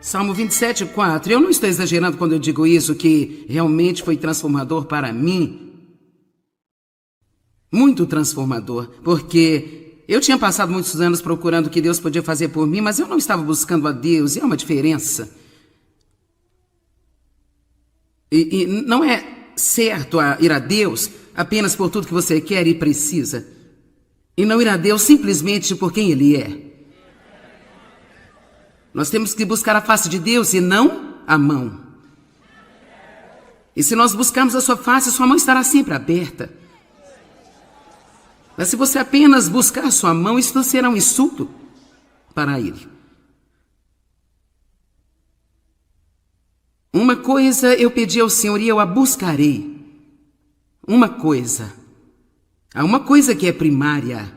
Salmo 27:4. Eu não estou exagerando quando eu digo isso, que realmente foi transformador para mim. Muito transformador, porque eu tinha passado muitos anos procurando o que Deus podia fazer por mim, mas eu não estava buscando a Deus, e é uma diferença. E não é certo ir a Deus apenas por tudo que você quer e precisa, e não ir a Deus simplesmente por quem Ele é. Nós temos que buscar a face de Deus e não a mão. E se nós buscarmos a sua face, sua mão estará sempre aberta. Mas se você apenas buscar a sua mão, isso será um insulto para Ele. Uma coisa eu pedi ao Senhor e eu a buscarei. Uma coisa. Há uma coisa que é primária.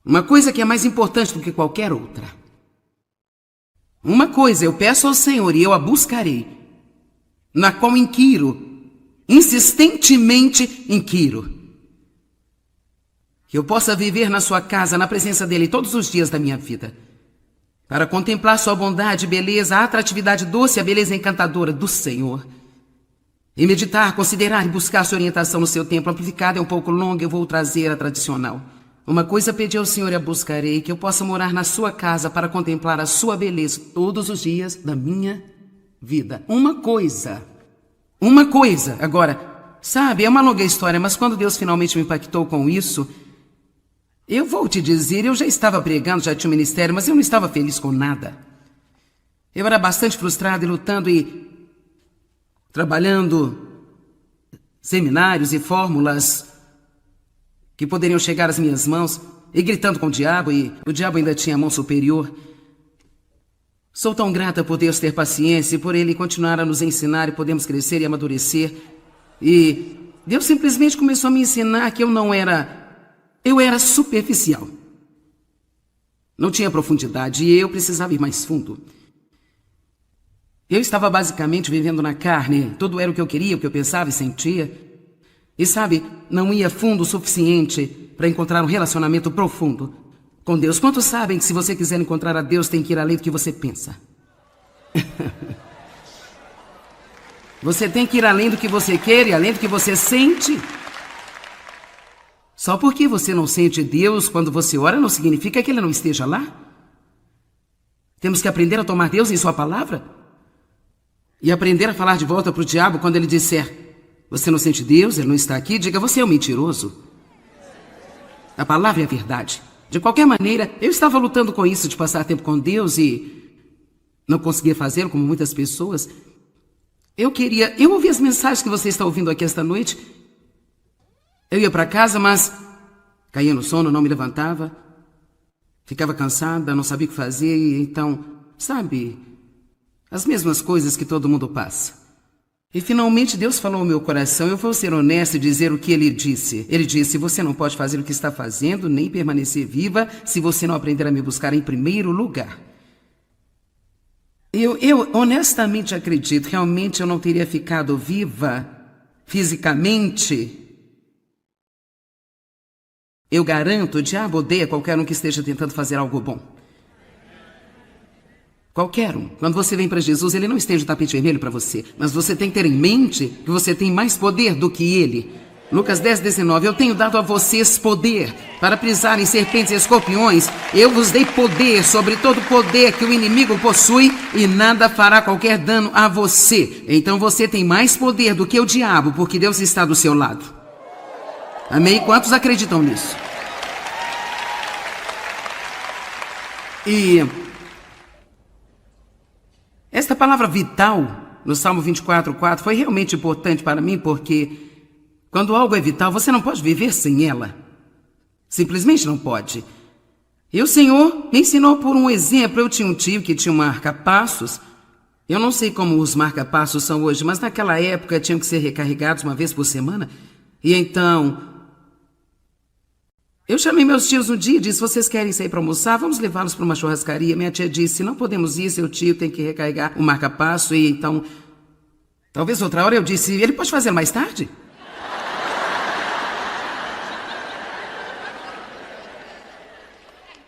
Uma coisa que é mais importante do que qualquer outra. Uma coisa eu peço ao Senhor e eu a buscarei, na qual inquiro, insistentemente inquiro. Que eu possa viver na sua casa, na presença dEle todos os dias da minha vida, para contemplar sua bondade, beleza, a atratividade doce, a beleza encantadora do Senhor. E meditar, considerar e buscar sua orientação no seu tempo. Amplificada é um pouco longa, eu vou trazer a tradicional. Uma coisa pedi ao Senhor e a buscarei, que eu possa morar na sua casa para contemplar a sua beleza todos os dias da minha vida. Uma coisa. Agora, sabe, é uma longa história, mas quando Deus finalmente me impactou com isso, eu vou te dizer, eu já estava pregando, já tinha um ministério, mas eu não estava feliz com nada. Eu era bastante frustrado e lutando e trabalhando seminários e fórmulas que poderiam chegar às minhas mãos, e gritando com o diabo, e o diabo ainda tinha a mão superior. Sou tão grata por Deus ter paciência e por Ele continuar a nos ensinar e podemos crescer e amadurecer. E Deus simplesmente começou a me ensinar que eu era superficial. Não tinha profundidade e eu precisava ir mais fundo. Eu estava basicamente vivendo na carne, tudo era o que eu queria, o que eu pensava e sentia. E sabe, não ia fundo o suficiente para encontrar um relacionamento profundo com Deus. Quantos sabem que se você quiser encontrar a Deus, tem que ir além do que você pensa? Você tem que ir além do que você quer e além do que você sente. Só porque você não sente Deus quando você ora, não significa que Ele não esteja lá. Temos que aprender a tomar Deus em sua palavra. E aprender a falar de volta para o diabo quando ele disser: você não sente Deus, Ele não está aqui, diga: você é um mentiroso. A palavra é a verdade. De qualquer maneira, eu estava lutando com isso de passar tempo com Deus e não conseguia fazê-lo como muitas pessoas. Eu ouvi as mensagens que você está ouvindo aqui esta noite. Eu ia para casa, mas caía no sono, não me levantava. Ficava cansada, não sabia o que fazer e então, sabe, as mesmas coisas que todo mundo passa. E finalmente Deus falou ao meu coração, eu vou ser honesto e dizer o que Ele disse. Ele disse: você não pode fazer o que está fazendo, nem permanecer viva, se você não aprender a me buscar em primeiro lugar. Eu honestamente acredito, realmente eu não teria ficado viva fisicamente. Eu garanto, o diabo odeia qualquer um que esteja tentando fazer algo bom. Qualquer um. Quando você vem para Jesus, Ele não estende o tapete vermelho para você. Mas você tem que ter em mente que você tem mais poder do que Ele. Lucas 10:19. Eu tenho dado a vocês poder para pisar em serpentes e escorpiões. Eu vos dei poder sobre todo poder que o inimigo possui e nada fará qualquer dano a você. Então você tem mais poder do que o diabo, porque Deus está do seu lado. Amém? Quantos acreditam nisso? E esta palavra vital, no Salmo 24:4, foi realmente importante para mim, porque quando algo é vital, você não pode viver sem ela. Simplesmente não pode. E o Senhor me ensinou por um exemplo. Eu tinha um tio que tinha um marca-passos. Eu não sei como os marca-passos são hoje, mas naquela época tinham que ser recarregados uma vez por semana. E então eu chamei meus tios um dia e disse: vocês querem sair para almoçar? Vamos levá-los para uma churrascaria. Minha tia disse: não podemos ir, seu tio tem que recarregar o marca-passo. E então, talvez outra hora. Eu disse: ele pode fazer mais tarde?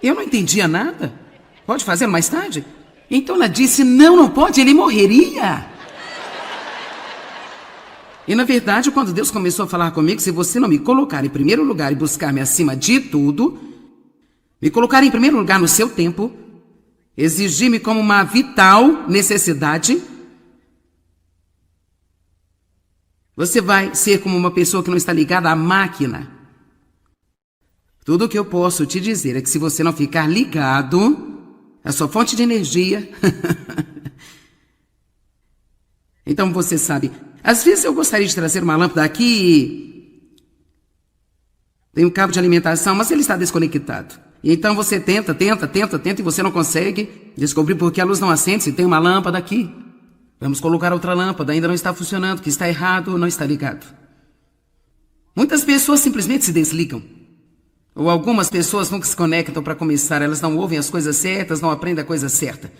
Eu não entendia nada. Pode fazer mais tarde? Então ela disse, não pode, ele morreria. E na verdade, quando Deus começou a falar comigo, se você não me colocar em primeiro lugar e buscar-me acima de tudo, me colocar em primeiro lugar no seu tempo, exigir-me como uma vital necessidade, você vai ser como uma pessoa que não está ligada à máquina. Tudo o que eu posso te dizer é que se você não ficar ligado à sua fonte de energia, então você sabe, às vezes eu gostaria de trazer uma lâmpada aqui, tem um cabo de alimentação, mas ele está desconectado. E então você tenta e você não consegue descobrir por que a luz não acende se tem uma lâmpada aqui. Vamos colocar outra lâmpada, ainda não está funcionando, que está errado, não está ligado. Muitas pessoas simplesmente se desligam. Ou algumas pessoas nunca se conectam para começar, elas não ouvem as coisas certas, não aprendem a coisa certa.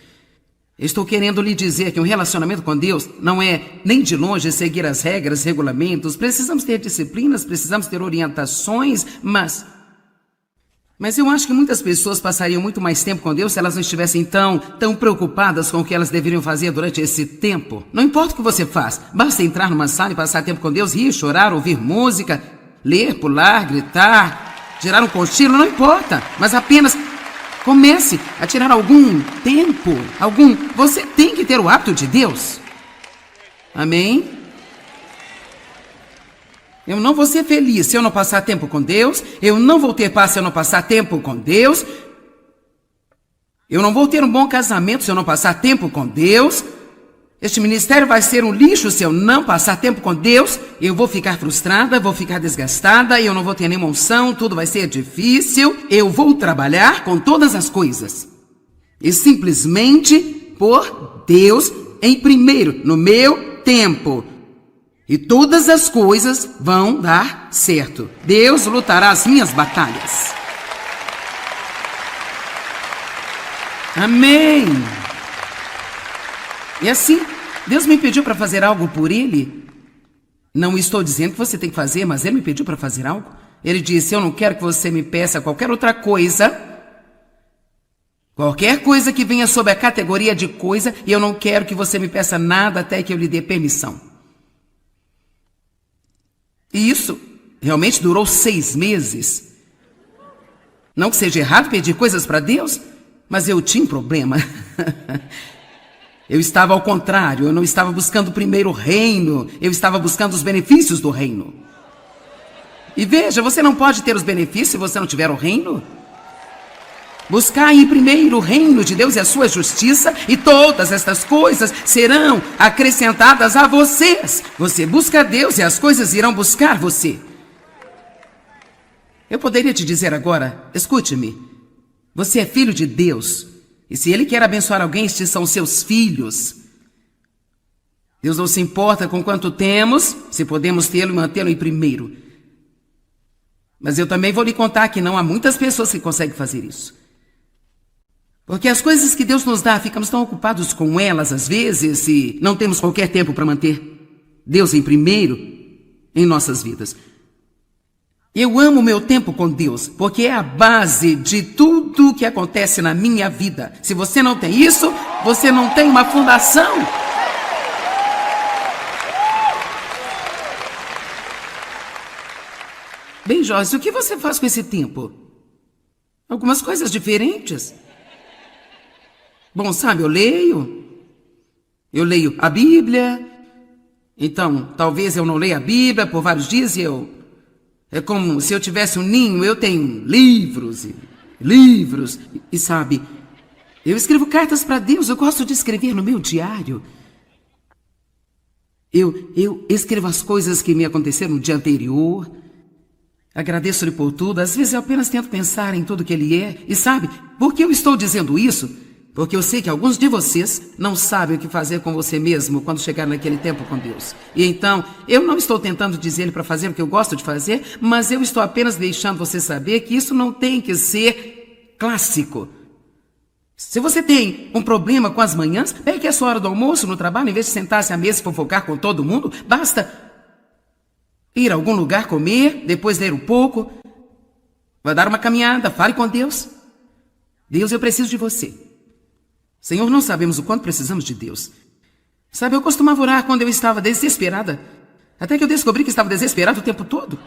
Estou querendo lhe dizer que um relacionamento com Deus não é nem de longe seguir as regras, regulamentos. Precisamos ter disciplinas, precisamos ter orientações, mas eu acho que muitas pessoas passariam muito mais tempo com Deus se elas não estivessem tão preocupadas com o que elas deveriam fazer durante esse tempo. Não importa o que você faz, basta entrar numa sala e passar tempo com Deus, rir, chorar, ouvir música, ler, pular, gritar, tirar um cochilo, não importa, mas apenas comece a tirar algum tempo, Você tem que ter o hábito de Deus. Amém? Eu não vou ser feliz se eu não passar tempo com Deus. Eu não vou ter paz se eu não passar tempo com Deus. Eu não vou ter um bom casamento se eu não passar tempo com Deus. Este ministério vai ser um lixo se eu não passar tempo com Deus. Eu vou ficar frustrada, vou ficar desgastada, eu não vou ter nenhuma unção, tudo vai ser difícil. Eu vou trabalhar com todas as coisas. E simplesmente por Deus em primeiro, no meu tempo. E todas as coisas vão dar certo. Deus lutará as minhas batalhas. Amém. E assim, Deus me pediu para fazer algo por Ele. Não estou dizendo que você tem que fazer, mas Ele me pediu para fazer algo. Ele disse, eu não quero que você me peça qualquer outra coisa. Qualquer coisa que venha sob a categoria de coisa. E eu não quero que você me peça nada até que eu lhe dê permissão. E isso realmente durou 6 meses. Não que seja errado pedir coisas para Deus, mas eu tinha um problema. Eu estava ao contrário, eu não estava buscando primeiro o reino, eu estava buscando os benefícios do reino. E veja, você não pode ter os benefícios se você não tiver o reino. Buscai em primeiro o reino de Deus e a sua justiça, e todas estas coisas serão acrescentadas a vocês. Você busca Deus e as coisas irão buscar você. Eu poderia te dizer agora, escute-me, você é filho de Deus. E se Ele quer abençoar alguém, estes são seus filhos. Deus não se importa com quanto temos, se podemos tê-lo e mantê-lo em primeiro. Mas eu também vou lhe contar que não há muitas pessoas que conseguem fazer isso. Porque as coisas que Deus nos dá, ficamos tão ocupados com elas às vezes e não temos qualquer tempo para manter Deus em primeiro em nossas vidas. Eu amo o meu tempo com Deus, porque é a base de tudo que acontece na minha vida. Se você não tem isso, você não tem uma fundação. Bem, Joyce, o que você faz com esse tempo? Algumas coisas diferentes. Bom, sabe, eu leio a Bíblia. Então, talvez eu não leia a Bíblia por vários dias e é como se eu tivesse um ninho, eu tenho livros e livros. E sabe, eu escrevo cartas para Deus, eu gosto de escrever no meu diário. Eu escrevo as coisas que me aconteceram no dia anterior. Agradeço-lhe por tudo. Às vezes eu apenas tento pensar em tudo que Ele é. E sabe, por que eu estou dizendo isso? Porque eu sei que alguns de vocês não sabem o que fazer com você mesmo quando chegar naquele tempo com Deus. E então, eu não estou tentando dizer-lhe para fazer o que eu gosto de fazer, mas eu estou apenas deixando você saber que isso não tem que ser clássico. Se você tem um problema com as manhãs, pegue a sua hora do almoço no trabalho, em vez de sentar-se à mesa e fofocar com todo mundo, basta ir a algum lugar comer, depois ler um pouco, vai dar uma caminhada, fale com Deus. Deus, eu preciso de você. Senhor, não sabemos o quanto precisamos de Deus. Sabe, eu costumava orar quando eu estava desesperada. Até que eu descobri que estava desesperada o tempo todo.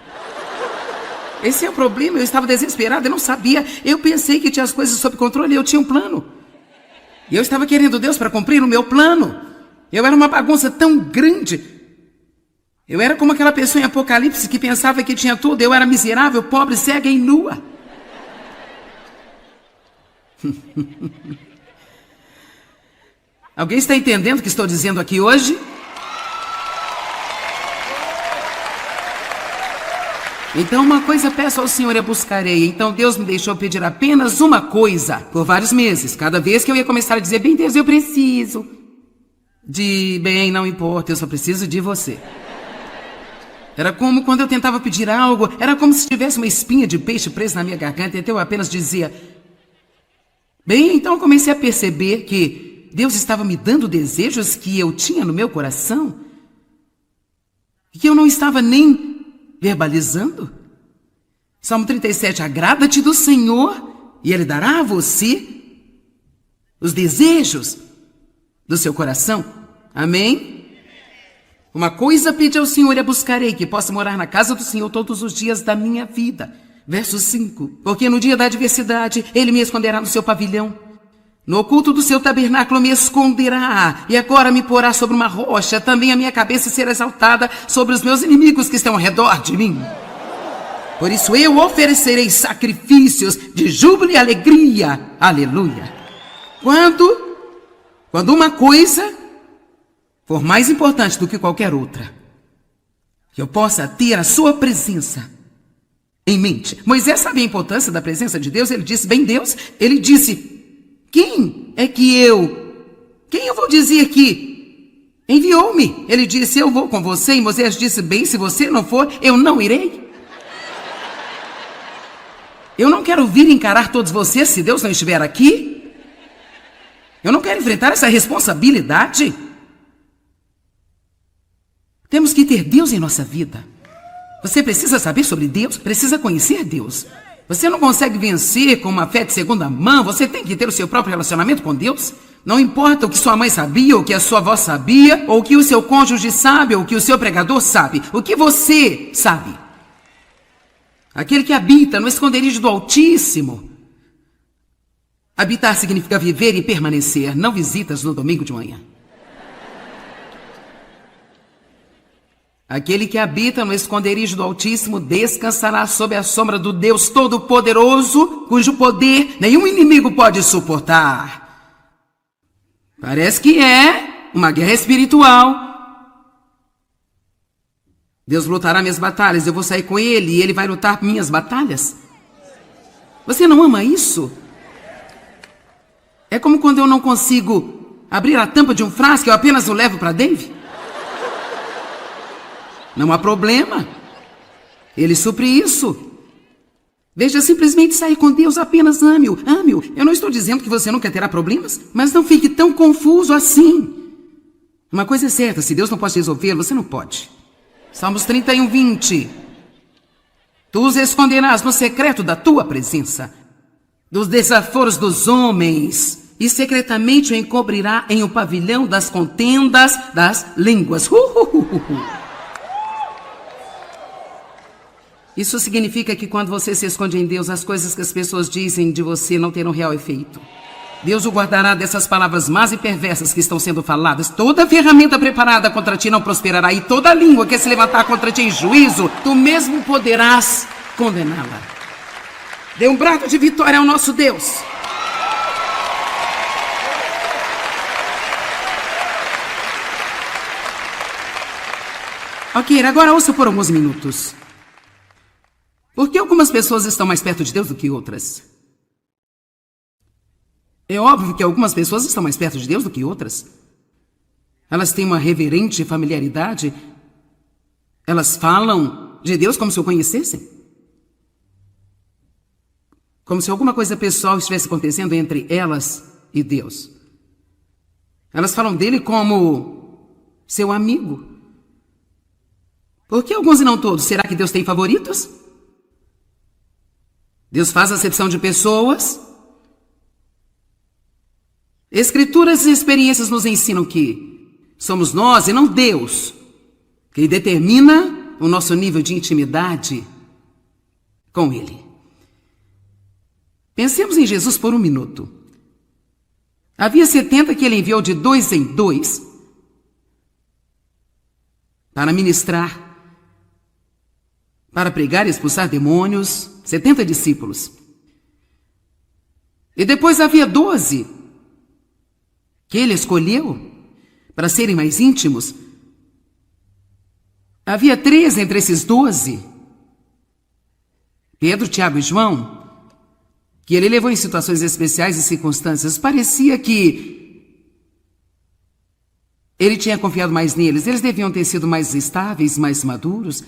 Esse é o problema, eu estava desesperada, eu não sabia. Eu pensei que tinha as coisas sob controle, eu tinha um plano. E eu estava querendo Deus para cumprir o meu plano. Eu era uma bagunça tão grande. Eu era como aquela pessoa em Apocalipse que pensava que tinha tudo. Eu era miserável, pobre, cega e nua. Alguém está entendendo o que estou dizendo aqui hoje? Então uma coisa peço ao Senhor e a buscarei. Então Deus me deixou pedir apenas uma coisa por vários meses. Cada vez que eu ia começar a dizer, bem, Deus, eu preciso de, bem, não importa, eu só preciso de você. Era como quando eu tentava pedir algo, era como se tivesse uma espinha de peixe presa na minha garganta, então eu apenas dizia, bem, então eu comecei a perceber que Deus estava me dando desejos que eu tinha no meu coração, que eu não estava nem verbalizando. Salmo 37, agrada-te do Senhor e Ele dará a você os desejos do seu coração. Amém? Uma coisa pedi ao Senhor e a buscarei, que possa morar na casa do Senhor todos os dias da minha vida. Verso 5, porque no dia da adversidade Ele me esconderá no seu pavilhão. No oculto do seu tabernáculo me esconderá, e agora me porá sobre uma rocha, também a minha cabeça será exaltada sobre os meus inimigos que estão ao redor de mim. Por isso eu oferecerei sacrifícios de júbilo e alegria. Aleluia. Quando uma coisa for mais importante do que qualquer outra, que eu possa ter a sua presença em mente. Moisés sabia a importância da presença de Deus, ele disse, bem Deus, ele disse, quem eu vou dizer que enviou-me? Ele disse, eu vou com você. E Moisés disse, bem, se você não for, eu não irei. Eu não quero vir encarar todos vocês se Deus não estiver aqui. Eu não quero enfrentar essa responsabilidade. Temos que ter Deus em nossa vida. Você precisa saber sobre Deus, precisa conhecer Deus. Você não consegue vencer com uma fé de segunda mão, você tem que ter o seu próprio relacionamento com Deus. Não importa o que sua mãe sabia, ou o que a sua avó sabia, ou o que o seu cônjuge sabe, ou o que o seu pregador sabe. O que você sabe. Aquele que habita no esconderijo do Altíssimo. Habitar significa viver e permanecer, não visitas no domingo de manhã. Aquele que habita no esconderijo do Altíssimo descansará sob a sombra do Deus Todo-Poderoso, cujo poder nenhum inimigo pode suportar. Parece que é uma guerra espiritual. Deus lutará minhas batalhas, eu vou sair com Ele e Ele vai lutar minhas batalhas. Você não ama isso? É como quando eu não consigo abrir a tampa de um frasco, eu apenas o levo para Dave. Não há problema. Ele supre isso. Veja, simplesmente sair com Deus, apenas ame-o, ame-o. Eu não estou dizendo que você nunca terá problemas, mas não fique tão confuso assim. Uma coisa é certa, se Deus não pode resolver, você não pode. Salmos 31, 20. Tu os esconderás no secreto da tua presença, dos desaforos dos homens, e secretamente o encobrirá em um pavilhão das contendas das línguas. Isso significa que quando você se esconde em Deus, as coisas que as pessoas dizem de você não terão real efeito. Deus o guardará dessas palavras más e perversas que estão sendo faladas. Toda ferramenta preparada contra ti não prosperará, e toda língua que se levantar contra ti em juízo, tu mesmo poderás condená-la. Dê um brado de vitória ao nosso Deus. Ok, agora ouça por alguns minutos. Por que algumas pessoas estão mais perto de Deus do que outras? É óbvio que algumas pessoas estão mais perto de Deus do que outras. Elas têm uma reverente familiaridade. Elas falam de Deus como se o conhecessem. Como se alguma coisa pessoal estivesse acontecendo entre elas e Deus. Elas falam dele como seu amigo. Por que alguns e não todos? Será que Deus tem favoritos? Deus faz acepção de pessoas? Escrituras e experiências nos ensinam que somos nós e não Deus quem determina o nosso nível de intimidade com Ele. Pensemos em Jesus por um minuto. Havia 70 que Ele enviou de 2 em 2 para ministrar, para pregar e expulsar demônios, 70 discípulos. E depois havia 12 que Ele escolheu para serem mais íntimos. Havia 3 entre esses 12, Pedro, Tiago e João, que Ele levou em situações especiais e circunstâncias. Parecia que Ele tinha confiado mais neles. Eles deviam ter sido mais estáveis, mais maduros.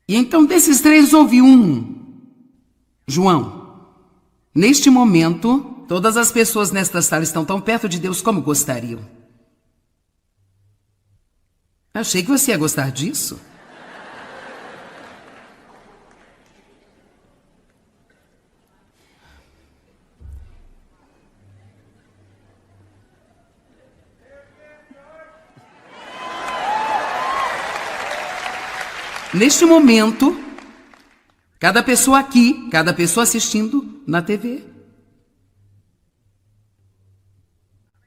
E então desses 3 houve um, João. Neste momento, todas as pessoas nesta sala estão tão perto de Deus como gostariam. Achei que você ia gostar disso. Neste momento, cada pessoa aqui, cada pessoa assistindo na TV.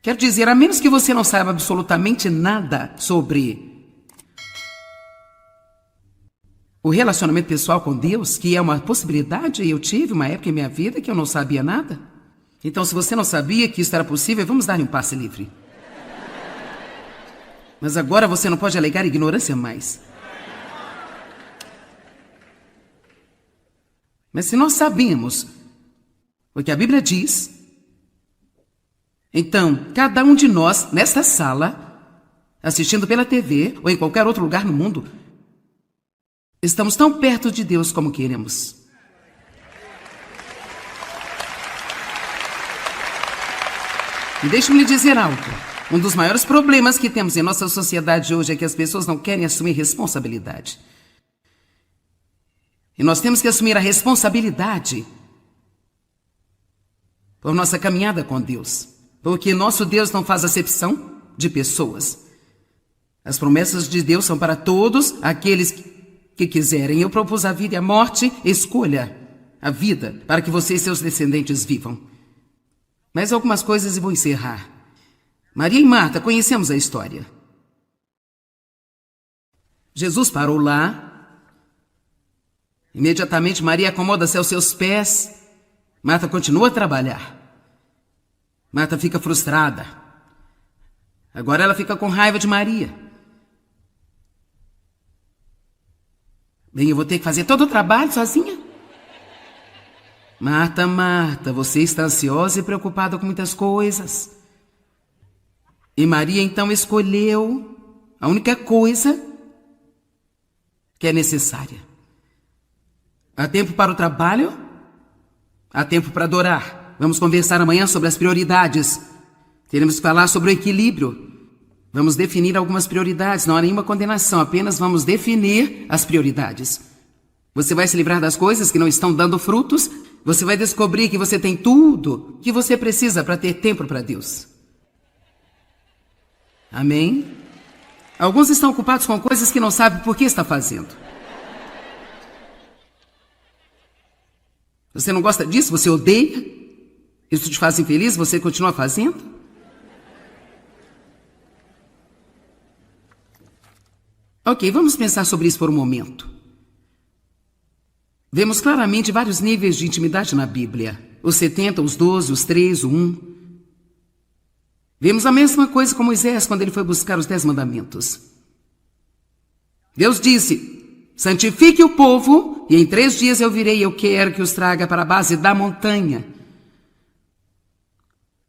Quero dizer, a menos que você não saiba absolutamente nada sobre o relacionamento pessoal com Deus, que é uma possibilidade, eu tive uma época em minha vida que eu não sabia nada. Então, se você não sabia que isso era possível, vamos dar-lhe um passe livre. Mas agora você não pode alegar ignorância mais. Mas se nós sabemos o que a Bíblia diz, então cada um de nós nesta sala, assistindo pela TV ou em qualquer outro lugar no mundo, estamos tão perto de Deus como queremos. E deixe-me lhe dizer algo. Um dos maiores problemas que temos em nossa sociedade hoje é que as pessoas não querem assumir responsabilidade. E nós temos que assumir a responsabilidade por nossa caminhada com Deus. Porque nosso Deus não faz acepção de pessoas. As promessas de Deus são para todos aqueles que quiserem. Eu propus a vida e a morte, escolha a vida para que você e seus descendentes vivam. Mais algumas coisas e vou encerrar. Maria e Marta, conhecemos a história. Jesus parou lá. Imediatamente Maria acomoda-se aos seus pés. Marta continua a trabalhar. Marta fica frustrada. Agora ela fica com raiva de Maria. Bem, eu vou ter que fazer todo o trabalho sozinha? Marta, Marta, você está ansiosa e preocupada com muitas coisas. E Maria então escolheu a única coisa que é necessária. Há tempo para o trabalho, há tempo para adorar. Vamos conversar amanhã sobre as prioridades. Teremos que falar sobre o equilíbrio. Vamos definir algumas prioridades, não há nenhuma condenação, apenas vamos definir as prioridades. Você vai se livrar das coisas que não estão dando frutos, você vai descobrir que você tem tudo que você precisa para ter tempo para Deus. Amém? Alguns estão ocupados com coisas que não sabem por que está fazendo. Você não gosta disso? Você odeia? Isso te faz infeliz? Você continua fazendo? Ok, vamos pensar sobre isso por um momento. Vemos claramente vários níveis de intimidade na Bíblia. Os 70, os 12, os 3, o 1. Vemos a mesma coisa com Moisés quando ele foi buscar os 10 mandamentos. Deus disse: santifique o povo, e em 3 dias eu virei, eu quero que os traga para a base da montanha.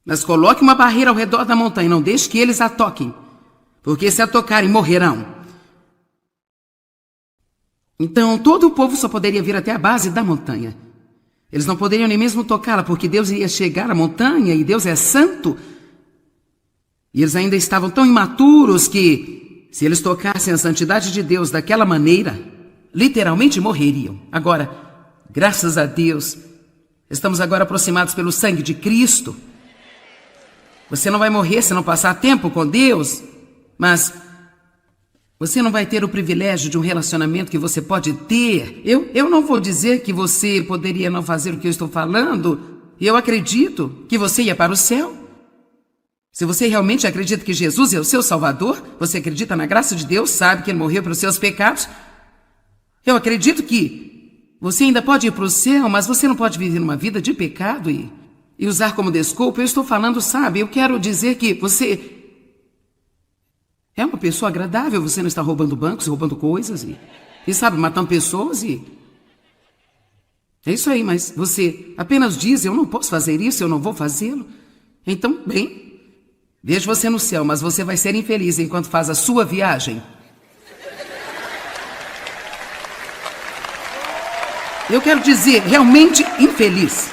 Mas coloque uma barreira ao redor da montanha, não deixe que eles a toquem, porque se a tocarem, morrerão. Então, todo o povo só poderia vir até a base da montanha. Eles não poderiam nem mesmo tocá-la, porque Deus iria chegar à montanha, e Deus é santo. E eles ainda estavam tão imaturos que, se eles tocassem a santidade de Deus daquela maneira, literalmente morreriam. Agora, graças a Deus, estamos agora aproximados pelo sangue de Cristo. Você não vai morrer se não passar tempo com Deus, mas você não vai ter o privilégio de um relacionamento que você pode ter. Eu não vou dizer que você poderia não fazer o que eu estou falando. Eu acredito que você ia para o céu. Se você realmente acredita que Jesus é o seu Salvador, você acredita na graça de Deus, sabe que Ele morreu pelos seus pecados, eu acredito que você ainda pode ir para o céu, mas você não pode viver uma vida de pecado e usar como desculpa. Eu estou falando, sabe, eu quero dizer que você é uma pessoa agradável, você não está roubando bancos, roubando coisas e sabe, matando pessoas e... É isso aí, mas você apenas diz, eu não posso fazer isso, eu não vou fazê-lo. Então, bem, vejo você no céu, mas você vai ser infeliz enquanto faz a sua viagem. Eu quero dizer, realmente infeliz.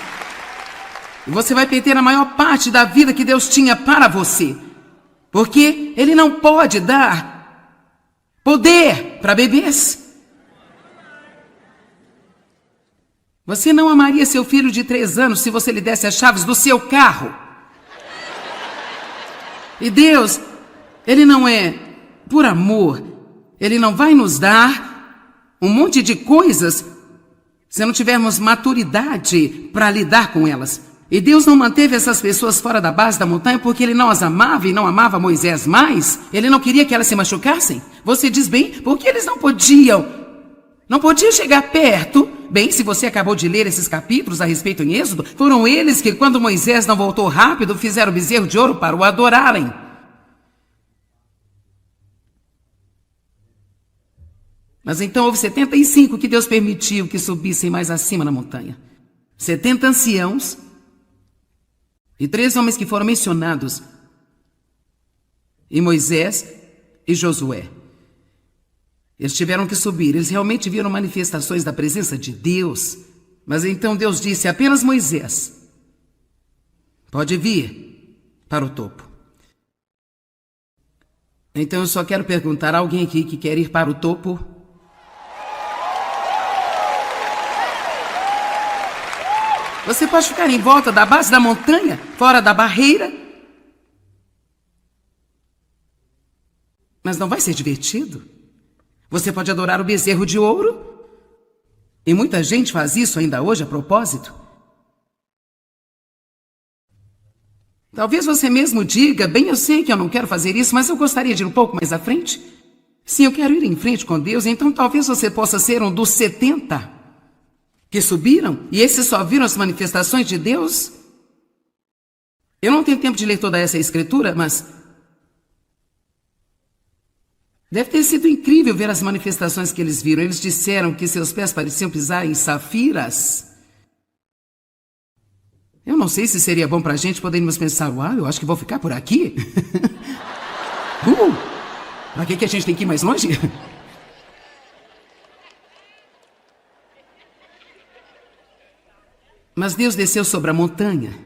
E você vai perder a maior parte da vida que Deus tinha para você. Porque Ele não pode dar poder para bebês. Você não amaria seu filho de 3 anos se você lhe desse as chaves do seu carro. E Deus, Ele não é por amor. Ele não vai nos dar um monte de coisas se não tivermos maturidade para lidar com elas. E Deus não manteve essas pessoas fora da base da montanha porque Ele não as amava e não amava Moisés mais. Ele não queria que elas se machucassem. Você diz bem, porque eles não podiam chegar perto. Bem, se você acabou de ler esses capítulos a respeito em Êxodo, foram eles que, quando Moisés não voltou rápido, fizeram o bezerro de ouro para o adorarem. Mas então houve 75 que Deus permitiu que subissem mais acima na montanha. 70 anciãos e 3 homens que foram mencionados, e Moisés e Josué. Eles tiveram que subir, eles realmente viram manifestações da presença de Deus. Mas então Deus disse, apenas Moisés pode vir para o topo. Então eu só quero perguntar a alguém aqui que quer ir para o topo. Você pode ficar em volta da base da montanha, fora da barreira, mas não vai ser divertido. Você pode adorar o bezerro de ouro, e muita gente faz isso ainda hoje a propósito. Talvez você mesmo diga, bem, eu sei que eu não quero fazer isso, mas eu gostaria de ir um pouco mais à frente. Sim, eu quero ir em frente com Deus, então talvez você possa ser um dos 70 que subiram, e esses só viram as manifestações de Deus. Eu não tenho tempo de ler toda essa escritura, mas deve ter sido incrível ver as manifestações que eles viram. Eles disseram que seus pés pareciam pisar em safiras. Eu não sei se seria bom para a gente podermos pensar, uau, eu acho que vou ficar por aqui. Para que a gente tem que ir mais longe? Mas Deus desceu sobre a montanha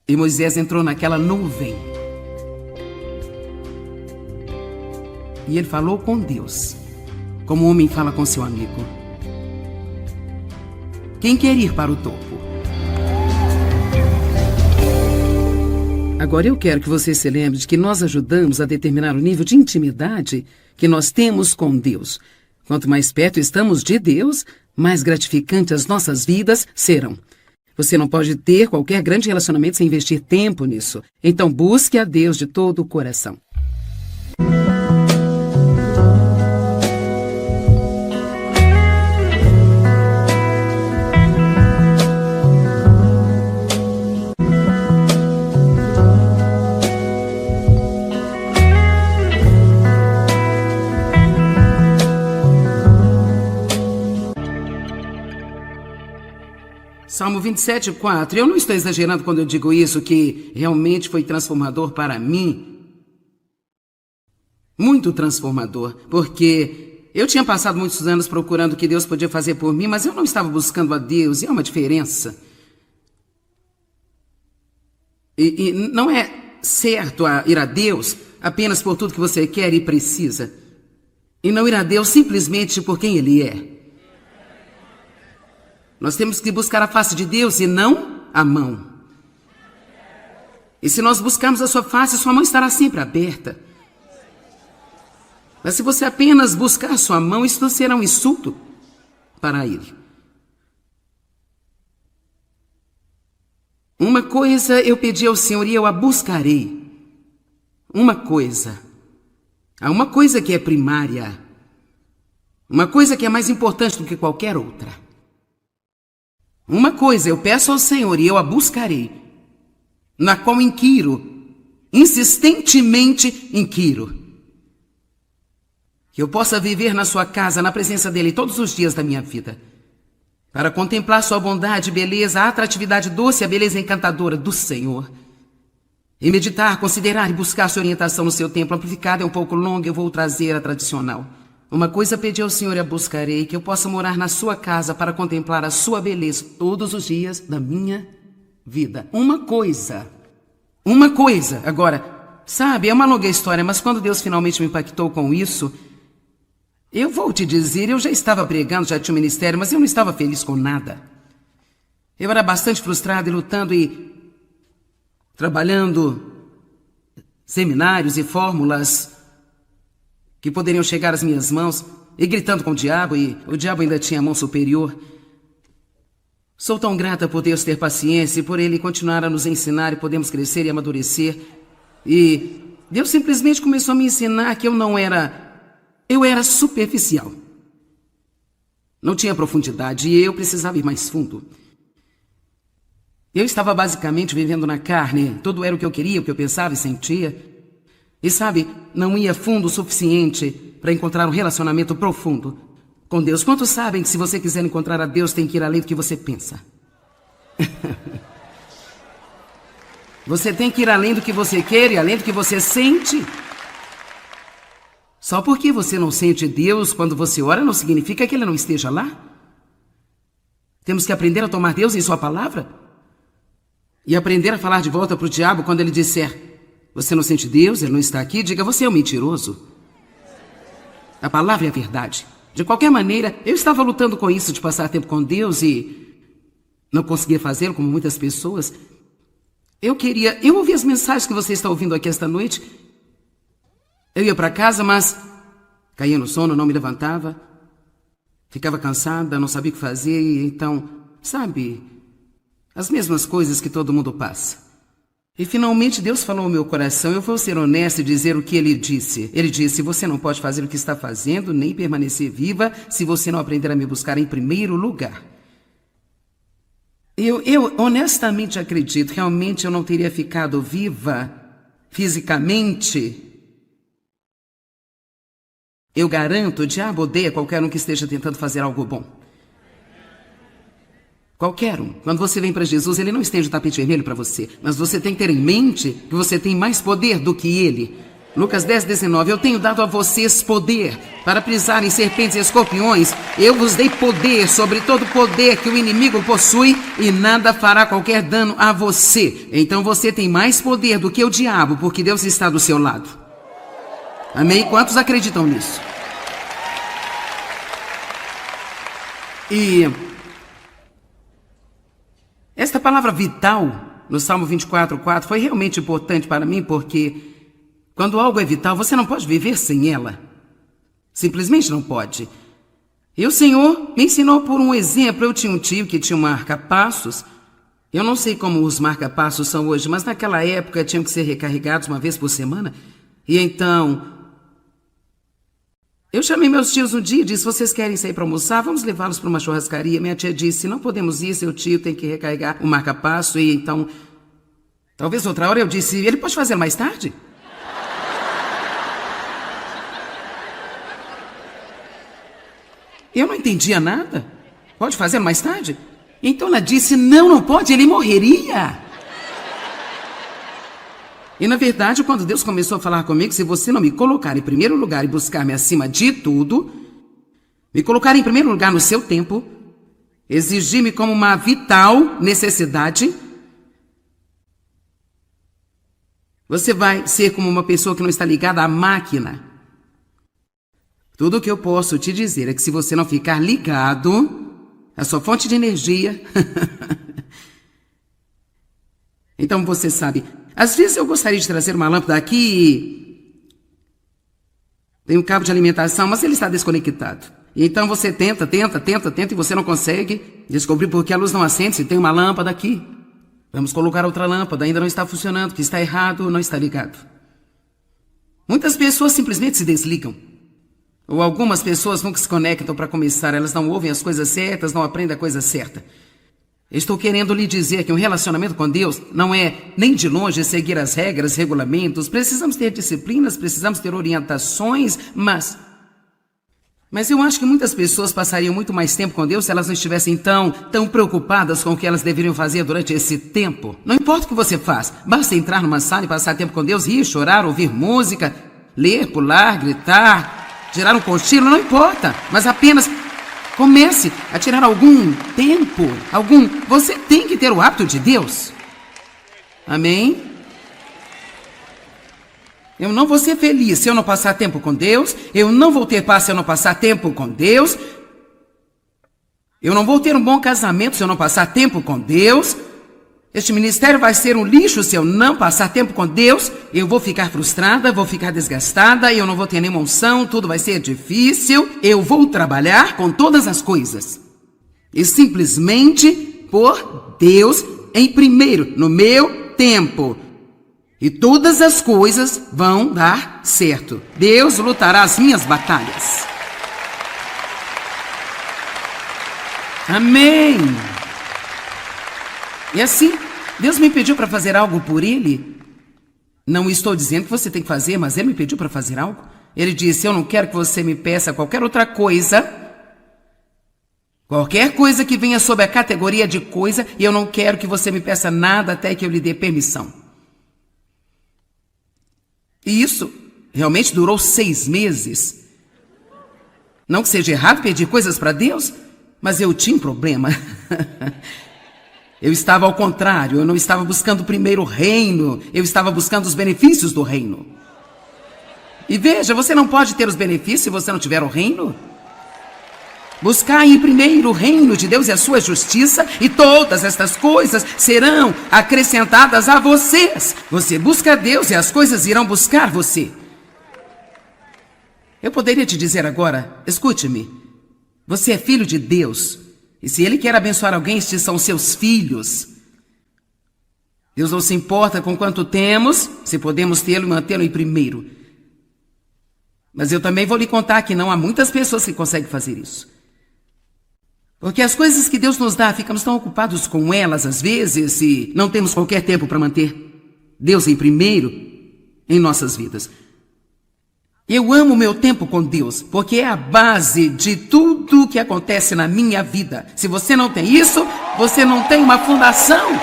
e Moisés entrou naquela nuvem e ele falou com Deus, como um homem fala com seu amigo. Quem quer ir para o topo? Agora eu quero que você se lembre de que nós ajudamos a determinar o nível de intimidade que nós temos com Deus. Quanto mais perto estamos de Deus, mais gratificantes as nossas vidas serão. Você não pode ter qualquer grande relacionamento sem investir tempo nisso. Então busque a Deus de todo o coração. Salmo 27:4. Eu não estou exagerando quando eu digo isso, que realmente foi transformador para mim. Muito transformador, porque eu tinha passado muitos anos procurando o que Deus podia fazer por mim, mas eu não estava buscando a Deus, e é uma diferença. E não é certo ir a Deus apenas por tudo que você quer e precisa, e não ir a Deus simplesmente por quem Ele é. Nós temos que buscar a face de Deus e não a mão. E se nós buscarmos a sua face, sua mão estará sempre aberta. Mas se você apenas buscar a sua mão, isso será um insulto para ele. Uma coisa eu pedi ao Senhor e eu a buscarei. Uma coisa. Há uma coisa que é primária. Uma coisa que é mais importante do que qualquer outra. Uma coisa eu peço ao Senhor e eu a buscarei, na qual inquiro, insistentemente inquiro. Que eu possa viver na sua casa, na presença dele todos os dias da minha vida, para contemplar sua bondade, beleza, a atratividade doce, a beleza encantadora do Senhor. E meditar, considerar e buscar sua orientação no seu tempo. Amplificada é um pouco longa, eu vou trazer a tradicional. Uma coisa pedi ao Senhor e a buscarei, que eu possa morar na sua casa para contemplar a sua beleza todos os dias da minha vida. Uma coisa. Agora, sabe, é uma longa história, mas quando Deus finalmente me impactou com isso, eu vou te dizer, eu já estava pregando, já tinha um ministério, mas eu não estava feliz com nada. Eu era bastante frustrado e lutando e trabalhando seminários e fórmulas que poderiam chegar às minhas mãos, e gritando com o diabo, e o diabo ainda tinha a mão superior. Sou tão grata por Deus ter paciência e por Ele continuar a nos ensinar e podemos crescer e amadurecer. E Deus simplesmente começou a me ensinar que eu era superficial. Não tinha profundidade e eu precisava ir mais fundo. Eu estava basicamente vivendo na carne, tudo era o que eu queria, o que eu pensava e sentia. E sabe, não ia fundo o suficiente para encontrar um relacionamento profundo com Deus. Quantos sabem que se você quiser encontrar a Deus, tem que ir além do que você pensa? Você tem que ir além do que você quer e além do que você sente. Só porque você não sente Deus quando você ora, não significa que Ele não esteja lá. Temos que aprender a tomar Deus em sua palavra e aprender a falar de volta para o diabo quando ele disser: você não sente Deus, Ele não está aqui, diga: você é um mentiroso. A palavra é a verdade. De qualquer maneira, eu estava lutando com isso de passar tempo com Deus e não conseguia fazê-lo como muitas pessoas. Eu ouvi as mensagens que você está ouvindo aqui esta noite. Eu ia para casa, mas caía no sono, não me levantava. Ficava cansada, não sabia o que fazer e então, sabe, as mesmas coisas que todo mundo passa. E finalmente Deus falou ao meu coração, eu vou ser honesto e dizer o que Ele disse. Ele disse: você não pode fazer o que está fazendo, nem permanecer viva, se você não aprender a me buscar em primeiro lugar. Eu honestamente acredito, realmente eu não teria ficado viva fisicamente. Eu garanto, o diabo odeia qualquer um que esteja tentando fazer algo bom. Qualquer um. Quando você vem para Jesus, Ele não estende o tapete vermelho para você. Mas você tem que ter em mente que você tem mais poder do que Ele. Lucas 10:19. Eu tenho dado a vocês poder para pisar em serpentes e escorpiões. Eu vos dei poder sobre todo poder que o inimigo possui e nada fará qualquer dano a você. Então você tem mais poder do que o diabo, porque Deus está do seu lado. Amém? Quantos acreditam nisso? E esta palavra vital, no Salmo 24:4, foi realmente importante para mim, porque quando algo é vital, você não pode viver sem ela. Simplesmente não pode. E o Senhor me ensinou por um exemplo. Eu tinha um tio que tinha um marca-passos. Eu não sei como os marca-passos são hoje, mas naquela época tinham que ser recarregados uma vez por semana. E então eu chamei meus tios um dia e disse: vocês querem sair para almoçar? Vamos levá-los para uma churrascaria. Minha tia disse: não podemos ir, seu tio tem que recarregar o marca-passo. E então, talvez outra hora. Eu disse: ele pode fazer mais tarde? Eu não entendia nada. Pode fazer mais tarde? Então ela disse: não pode, ele morreria. E na verdade, quando Deus começou a falar comigo, se você não me colocar em primeiro lugar e buscar-me acima de tudo, me colocar em primeiro lugar no seu tempo, exigir-me como uma vital necessidade, você vai ser como uma pessoa que não está ligada à máquina. Tudo o que eu posso te dizer é que se você não ficar ligado à sua fonte de energia, então você sabe, Às vezes eu gostaria de trazer uma lâmpada aqui. Tem um cabo de alimentação, mas ele está desconectado. Então você tenta e você não consegue descobrir por que a luz não acende se tem uma lâmpada aqui. Vamos colocar outra lâmpada, ainda não está funcionando, que está errado, não está ligado. Muitas pessoas simplesmente se desligam. Ou algumas pessoas nunca se conectam para começar, elas não ouvem as coisas certas, não aprendem a coisa certa. Estou querendo lhe dizer que um relacionamento com Deus não é nem de longe seguir as regras, regulamentos. Precisamos ter disciplinas, precisamos ter orientações, mas eu acho que muitas pessoas passariam muito mais tempo com Deus se elas não estivessem tão preocupadas com o que elas deveriam fazer durante esse tempo. Não importa o que você faz, basta entrar numa sala e passar tempo com Deus, rir, chorar, ouvir música, ler, pular, gritar, tirar um cochilo, não importa, mas apenas comece a tirar algum tempo, Você tem que ter o hábito de Deus. Amém? Eu não vou ser feliz se eu não passar tempo com Deus. Eu não vou ter paz se eu não passar tempo com Deus. Eu não vou ter um bom casamento se eu não passar tempo com Deus. Este ministério vai ser um lixo se eu não passar tempo com Deus. Eu vou ficar frustrada, vou ficar desgastada, eu não vou ter nenhuma unção, tudo vai ser difícil. Eu vou trabalhar com todas as coisas. E simplesmente por Deus em primeiro, no meu tempo. E todas as coisas vão dar certo. Deus lutará as minhas batalhas. Amém. E assim, Deus me pediu para fazer algo por Ele. Não estou dizendo que você tem que fazer, mas Ele me pediu para fazer algo. Ele disse, eu não quero que você me peça qualquer outra coisa. Qualquer coisa que venha sob a categoria de coisa. E eu não quero que você me peça nada até que eu lhe dê permissão. E isso realmente durou 6 meses. Não que seja errado pedir coisas para Deus, mas eu tinha um problema. Eu estava ao contrário, eu não estava buscando primeiro o reino, eu estava buscando os benefícios do reino. E veja, você não pode ter os benefícios se você não tiver o reino. Buscai primeiro o reino de Deus e a sua justiça, e todas estas coisas serão acrescentadas a vocês. Você busca Deus e as coisas irão buscar você. Eu poderia te dizer agora, escute-me, você é filho de Deus, e se Ele quer abençoar alguém, estes são seus filhos. Deus não se importa com quanto temos, se podemos tê-lo e mantê-lo em primeiro. Mas eu também vou lhe contar que não há muitas pessoas que conseguem fazer isso. Porque as coisas que Deus nos dá, ficamos tão ocupados com elas às vezes e não temos qualquer tempo para manter Deus em primeiro em nossas vidas. Eu amo o meu tempo com Deus, porque é a base de tudo que acontece na minha vida. Se você não tem isso, você não tem uma fundação.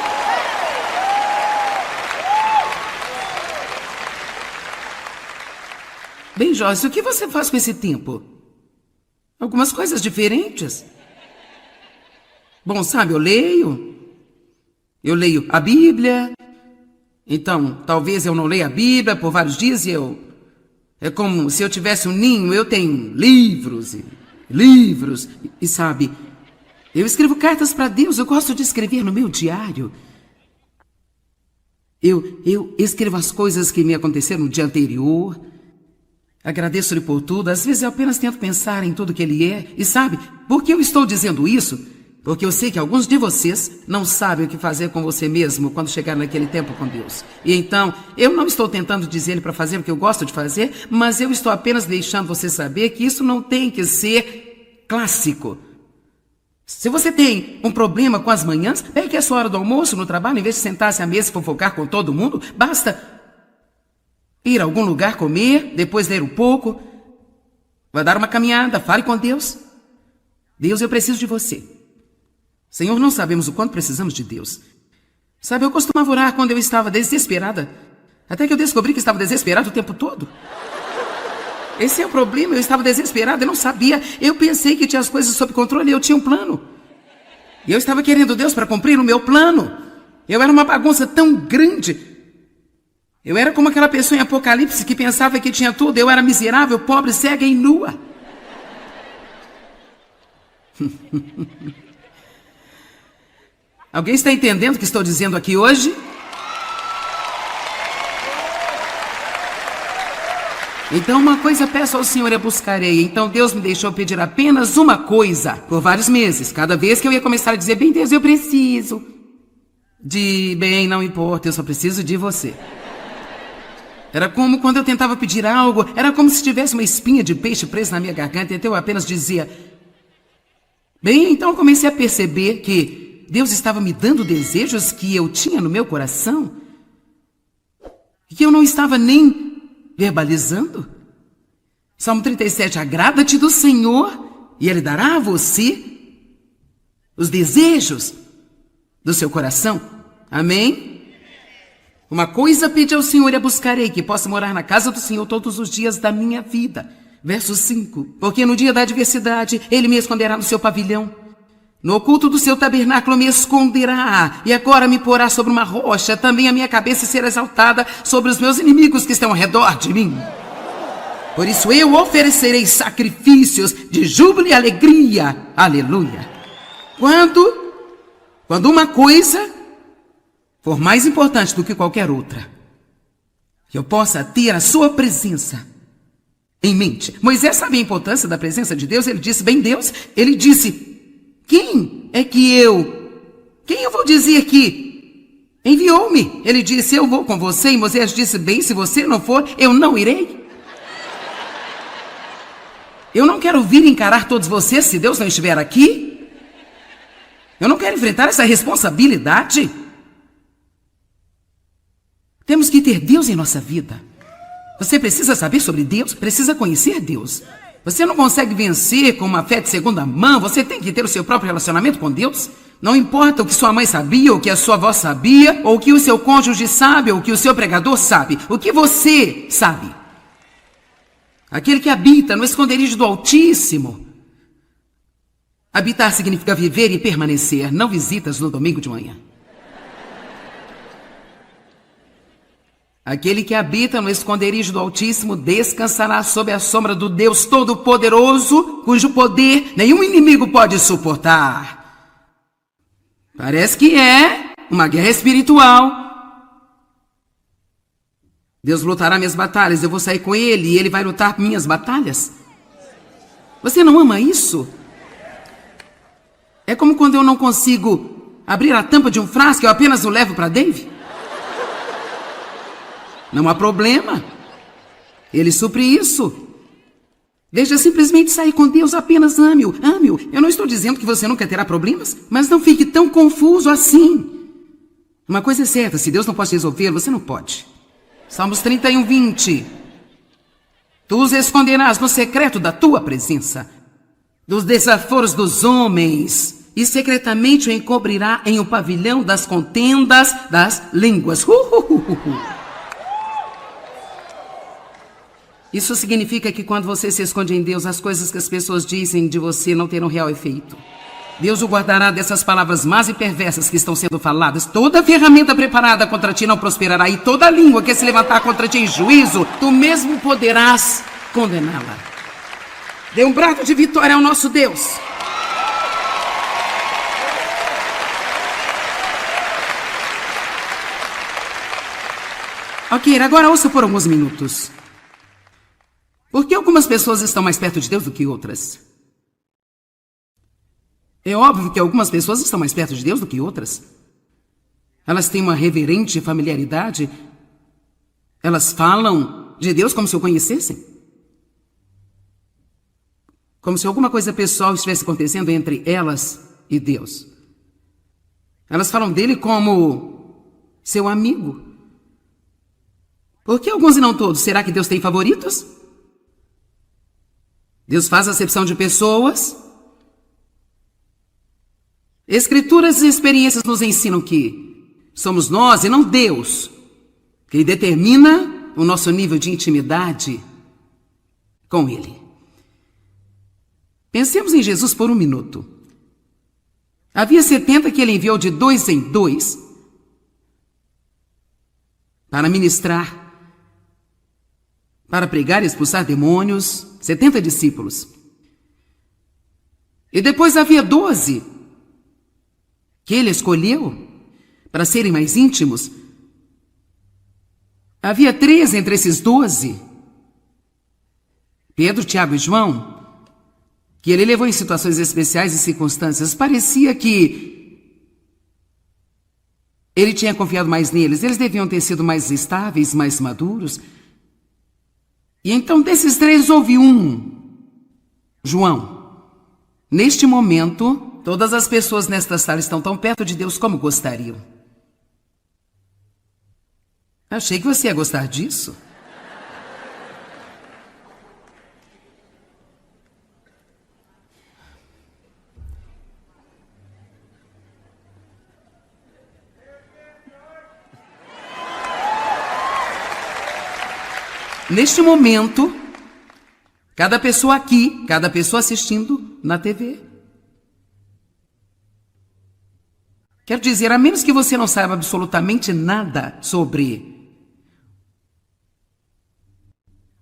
Bem, Joyce, o que você faz com esse tempo? Algumas coisas diferentes. Bom, sabe, eu leio a Bíblia, então talvez eu não leia a Bíblia por vários dias e é como se eu tivesse um ninho, eu tenho livros e livros, e sabe, eu escrevo cartas para Deus, eu gosto de escrever no meu diário. Eu escrevo as coisas que me aconteceram no dia anterior, agradeço-lhe por tudo, às vezes eu apenas tento pensar em tudo que Ele é, e sabe, por que eu estou dizendo isso? Porque eu sei que alguns de vocês não sabem o que fazer com você mesmo quando chegar naquele tempo com Deus. E então, eu não estou tentando dizer-lhe para fazer o que eu gosto de fazer, mas eu estou apenas deixando você saber que isso não tem que ser clássico. Se você tem um problema com as manhãs, pegue a sua hora do almoço no trabalho, em vez de sentar-se à mesa e fofocar com todo mundo, basta ir a algum lugar comer, depois ler um pouco, vai dar uma caminhada, fale com Deus. Deus, eu preciso de você. Senhor, não sabemos o quanto precisamos de Deus. Sabe, eu costumava orar quando eu estava desesperada, até que eu descobri que estava desesperado o tempo todo. Esse é o problema, eu estava desesperada, eu não sabia. Eu pensei que tinha as coisas sob controle e eu tinha um plano. E eu estava querendo Deus para cumprir o meu plano. Eu era uma bagunça tão grande. Eu era como aquela pessoa em Apocalipse que pensava que tinha tudo. Eu era miserável, pobre, cega e nua. Alguém está entendendo o que estou dizendo aqui hoje? Então uma coisa peço ao Senhor e a buscarei. Então Deus me deixou pedir apenas uma coisa por vários meses. Cada vez que eu ia começar a dizer, bem, Deus, eu preciso de... Bem, não importa, eu só preciso de você. Era como quando eu tentava pedir algo, era como se tivesse uma espinha de peixe presa na minha garganta, então eu apenas dizia... Bem, então eu comecei a perceber que Deus estava me dando desejos que eu tinha no meu coração, que eu não estava nem verbalizando. Salmo 37, agrada-te do Senhor e Ele dará a você os desejos do seu coração. Amém? Uma coisa pedi ao Senhor e a buscarei, que possa morar na casa do Senhor todos os dias da minha vida. Verso 5. Porque no dia da adversidade Ele me esconderá no seu pavilhão. No oculto do seu tabernáculo me esconderá. E agora me porá sobre uma rocha. Também a minha cabeça será exaltada sobre os meus inimigos que estão ao redor de mim. Por isso eu oferecerei sacrifícios de júbilo e alegria. Aleluia. Quando uma coisa for mais importante do que qualquer outra, que eu possa ter a sua presença em mente. Moisés sabia a importância da presença de Deus. Ele disse, bem, Deus, ele disse, quem eu vou dizer que enviou-me? Ele disse, eu vou com você. E Moisés disse, bem, se você não for, eu não irei. Eu não quero vir encarar todos vocês se Deus não estiver aqui. Eu não quero enfrentar essa responsabilidade. Temos que ter Deus em nossa vida. Você precisa saber sobre Deus, precisa conhecer Deus. Você não consegue vencer com uma fé de segunda mão, você tem que ter o seu próprio relacionamento com Deus. Não importa o que sua mãe sabia, ou o que a sua avó sabia, ou o que o seu cônjuge sabe, ou o que o seu pregador sabe. O que você sabe. Aquele que habita no esconderijo do Altíssimo. Habitar significa viver e permanecer, não visitas no domingo de manhã. Aquele que habita no esconderijo do Altíssimo descansará sob a sombra do Deus Todo-Poderoso, cujo poder nenhum inimigo pode suportar. Parece que é uma guerra espiritual. Deus lutará minhas batalhas, eu vou sair com Ele e Ele vai lutar minhas batalhas. Você não ama isso? É como quando eu não consigo abrir a tampa de um frasco, eu apenas o levo para Dave. Não há problema. Ele supre isso. Deixa simplesmente sair com Deus, apenas ame-o. Ame-o. Eu não estou dizendo que você nunca terá problemas, mas não fique tão confuso assim. Uma coisa é certa, se Deus não pode resolver, você não pode. Salmos 31, 20. Tu os esconderás no secreto da tua presença, dos desaforos dos homens, e secretamente o encobrirá em um pavilhão das contendas das línguas. Isso significa que quando você se esconde em Deus, as coisas que as pessoas dizem de você não terão real efeito. Deus o guardará dessas palavras más e perversas que estão sendo faladas. Toda ferramenta preparada contra ti não prosperará, e toda língua que se levantar contra ti em juízo, tu mesmo poderás condená-la. Dê um brado de vitória ao nosso Deus. Ok, agora ouça por alguns minutos. Por que algumas pessoas estão mais perto de Deus do que outras? É óbvio que algumas pessoas estão mais perto de Deus do que outras. Elas têm uma reverente familiaridade. Elas falam de Deus como se o conhecessem. Como se alguma coisa pessoal estivesse acontecendo entre elas e Deus. Elas falam dele como seu amigo. Por que alguns e não todos? Será que Deus tem favoritos? Deus faz acepção de pessoas. Escrituras e experiências nos ensinam que somos nós e não Deus que determina o nosso nível de intimidade com Ele. Pensemos em Jesus por um minuto. Havia 70 que Ele enviou de 2 em 2 para ministrar, para pregar e expulsar demônios, 70 discípulos. E depois havia 12 que Ele escolheu para serem mais íntimos. Havia 3 entre esses 12 Pedro, Tiago e João, que ele levou em situações especiais e circunstâncias, parecia que ele tinha confiado mais neles, eles deviam ter sido mais estáveis, mais maduros. E então desses três houve um, João. Neste momento, todas as pessoas nesta sala estão tão perto de Deus como gostariam. Achei que você ia gostar disso. Neste momento, cada pessoa aqui, cada pessoa assistindo na TV. Quero dizer, a menos que você não saiba absolutamente nada sobre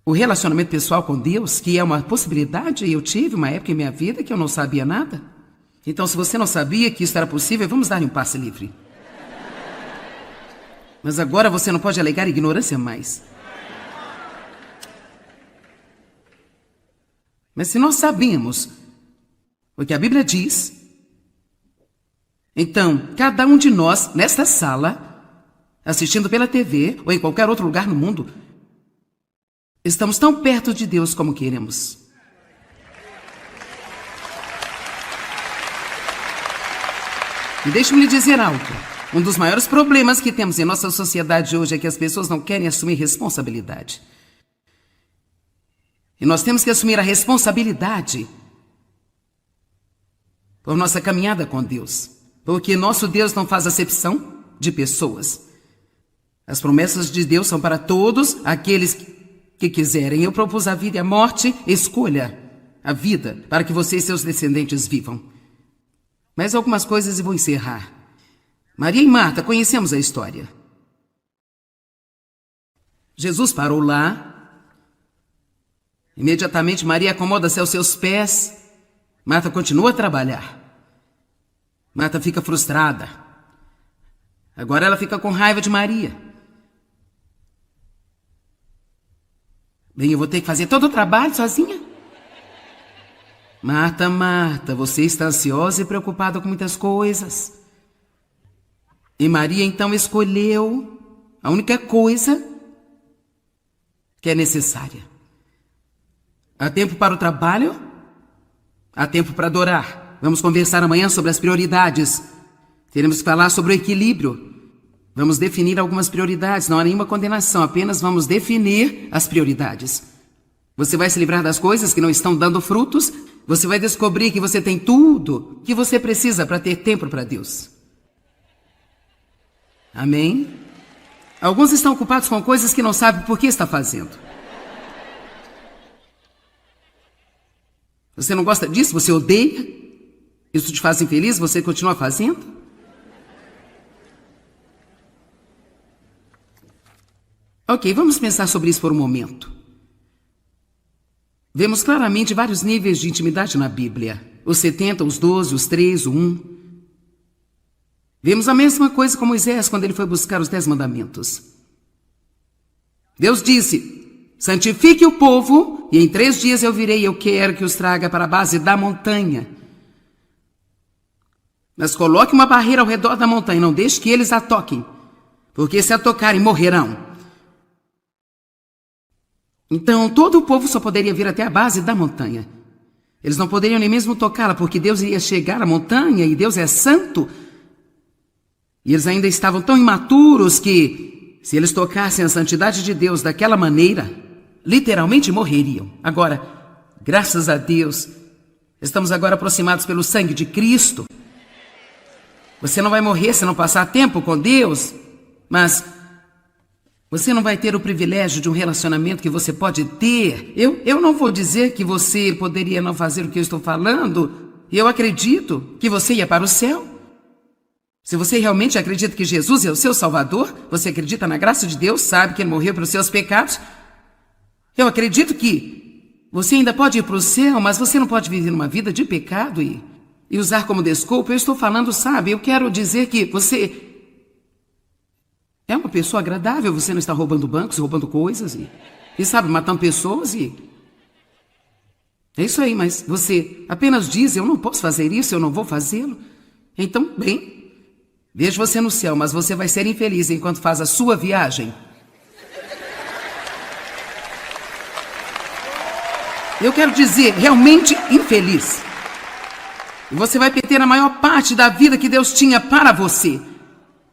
o relacionamento pessoal com Deus, que é uma possibilidade, eu tive uma época em minha vida que eu não sabia nada. Então, se você não sabia que isso era possível, vamos dar-lhe um passe livre. Mas agora você não pode alegar ignorância mais. Mas se nós sabemos o que a Bíblia diz, então, cada um de nós, nesta sala, assistindo pela TV ou em qualquer outro lugar no mundo, estamos tão perto de Deus como queremos. E deixe-me lhe dizer algo. Um dos maiores problemas que temos em nossa sociedade hoje é que as pessoas não querem assumir responsabilidade. E nós temos que assumir a responsabilidade por nossa caminhada com Deus. Porque nosso Deus não faz acepção de pessoas. As promessas de Deus são para todos aqueles que quiserem. Eu propus a vida e a morte, escolha a vida para que você e seus descendentes vivam. Mas algumas coisas e vou encerrar. Maria e Marta, conhecemos a história. Jesus parou lá. Imediatamente Maria acomoda-se aos seus pés. Marta continua a trabalhar. Marta fica frustrada. Agora ela fica com raiva de Maria. Bem, eu vou ter que fazer todo o trabalho sozinha? Marta, Marta, você está ansiosa e preocupada com muitas coisas. E Maria então escolheu a única coisa que é necessária. Há tempo para o trabalho, há tempo para adorar. Vamos conversar amanhã sobre as prioridades. Teremos que falar sobre o equilíbrio. Vamos definir algumas prioridades, não há nenhuma condenação, apenas vamos definir as prioridades. Você vai se livrar das coisas que não estão dando frutos, você vai descobrir que você tem tudo que você precisa para ter tempo para Deus. Amém? Alguns estão ocupados com coisas que não sabem por que está fazendo. Você não gosta disso? Você odeia? Isso te faz infeliz? Você continua fazendo? Ok, vamos pensar sobre isso por um momento. Vemos claramente vários níveis de intimidade na Bíblia. Os 70, os 12, os 3, o 1. Vemos a mesma coisa com Moisés quando ele foi buscar os 10 mandamentos. Deus disse: santifique o povo, e em 3 dias eu virei e eu quero que os traga para a base da montanha. Mas coloque uma barreira ao redor da montanha, não deixe que eles a toquem, porque se a tocarem, morrerão. Então, todo o povo só poderia vir até a base da montanha. Eles não poderiam nem mesmo tocá-la, porque Deus iria chegar à montanha, e Deus é santo. E eles ainda estavam tão imaturos que, se eles tocassem a santidade de Deus daquela maneira, literalmente morreriam. Agora, graças a Deus, estamos agora aproximados pelo sangue de Cristo. Você não vai morrer se não passar tempo com Deus, mas você não vai ter o privilégio de um relacionamento que você pode ter. Eu não vou dizer que você poderia não fazer o que eu estou falando. Eu acredito que você ia para o céu. Se você realmente acredita que Jesus é o seu Salvador, você acredita na graça de Deus, sabe que Ele morreu pelos seus pecados, eu acredito que você ainda pode ir para o céu, mas você não pode viver uma vida de pecado e usar como desculpa. Eu estou falando, sabe, eu quero dizer que você é uma pessoa agradável, você não está roubando bancos, roubando coisas e sabe, matando pessoas É isso aí, mas você apenas diz, eu não posso fazer isso, eu não vou fazê-lo. Então, bem, vejo você no céu, mas você vai ser infeliz enquanto faz a sua viagem. Eu quero dizer, realmente infeliz. E você vai perder a maior parte da vida que Deus tinha para você.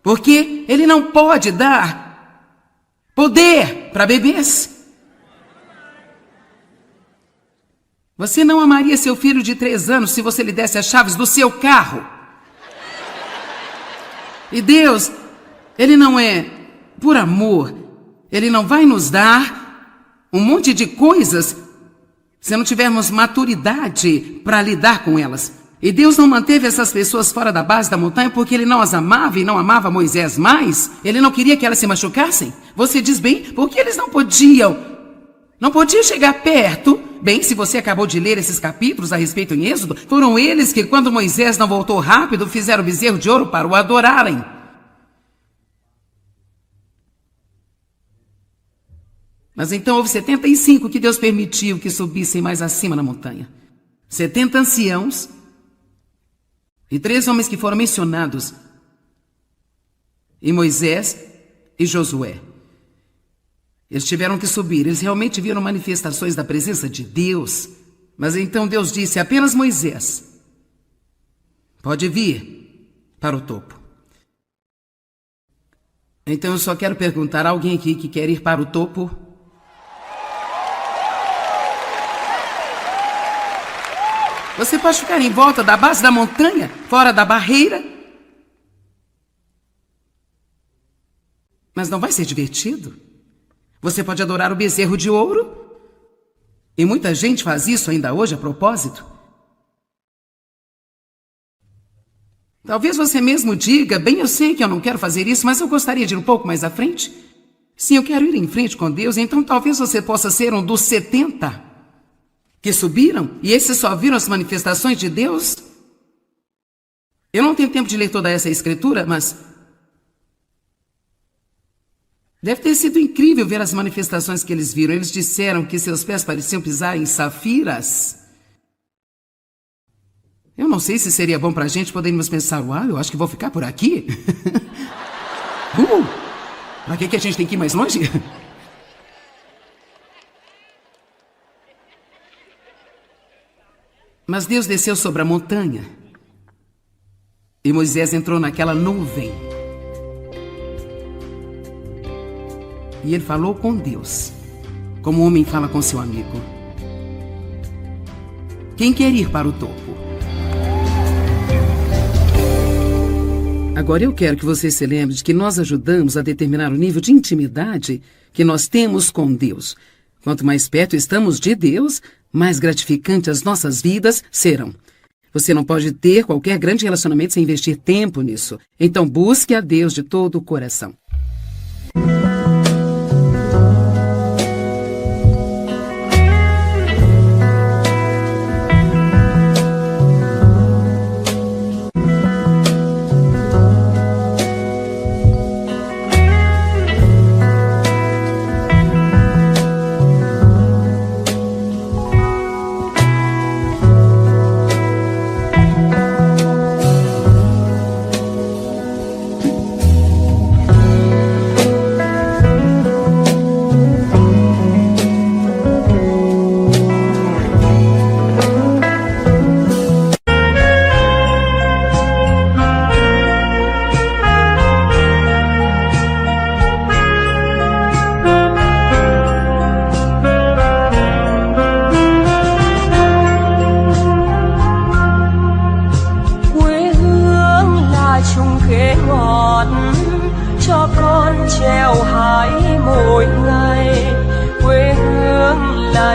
Porque Ele não pode dar poder para bebês. Você não amaria seu filho de 3 anos se você lhe desse as chaves do seu carro. E Deus, Ele não é por amor. Ele não vai nos dar um monte de coisas se não tivermos maturidade para lidar com elas. E Deus não manteve essas pessoas fora da base da montanha porque Ele não as amava e não amava Moisés mais. Ele não queria que elas se machucassem. Você diz bem, porque eles não podiam chegar perto. Bem, se você acabou de ler esses capítulos a respeito em Êxodo, foram eles que, quando Moisés não voltou rápido, fizeram o bezerro de ouro para o adorarem. Mas então houve 75 que Deus permitiu que subissem mais acima na montanha. 70 anciãos e 3 homens que foram mencionados, e Moisés e Josué. Eles tiveram que subir, eles realmente viram manifestações da presença de Deus. Mas então Deus disse, apenas Moisés pode vir para o topo. Então eu só quero perguntar a alguém aqui que quer ir para o topo. Você pode ficar em volta da base da montanha, fora da barreira, mas não vai ser divertido. Você pode adorar o bezerro de ouro, e muita gente faz isso ainda hoje a propósito. Talvez você mesmo diga, bem, eu sei que eu não quero fazer isso, mas eu gostaria de ir um pouco mais à frente. Sim, eu quero ir em frente com Deus, então talvez você possa ser um dos 70 que subiram, e esses só viram as manifestações de Deus. Eu não tenho tempo de ler toda essa escritura, mas deve ter sido incrível ver as manifestações que eles viram. Eles disseram que seus pés pareciam pisar em safiras. Eu não sei se seria bom para a gente podermos pensar, uau, eu acho que vou ficar por aqui. Para que a gente tem que ir mais longe? Mas Deus desceu sobre a montanha e Moisés entrou naquela nuvem. E ele falou com Deus, como o homem fala com seu amigo. Quem quer ir para o topo? Agora eu quero que você se lembre de que nós ajudamos a determinar o nível de intimidade que nós temos com Deus. Quanto mais perto estamos de Deus, mais gratificantes as nossas vidas serão. Você não pode ter qualquer grande relacionamento sem investir tempo nisso. Então busque a Deus de todo o coração.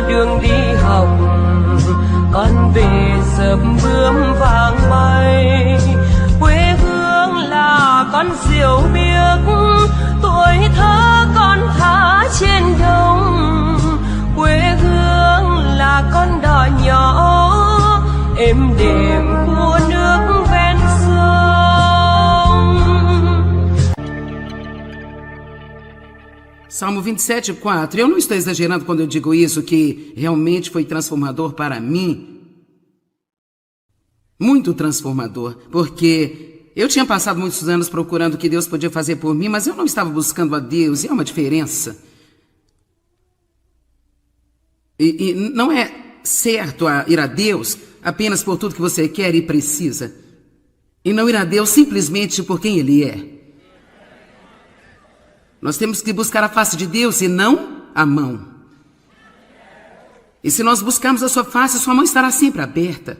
Đường đi học con về sớm bướm vàng bay, quê hương là con diều biếc, tuổi thơ con thả trên đồng, quê hương là con đò nhỏ êm đềm của nước ven sông. Salmo 27:4. Eu não estou exagerando quando eu digo isso, que realmente foi transformador para mim. Muito transformador, porque eu tinha passado muitos anos procurando o que Deus podia fazer por mim, mas eu não estava buscando a Deus, e é uma diferença. E não é certo ir a Deus apenas por tudo que você quer e precisa, e não ir a Deus simplesmente por quem Ele é. Nós temos que buscar a face de Deus e não a mão. E se nós buscarmos a sua face, sua mão estará sempre aberta.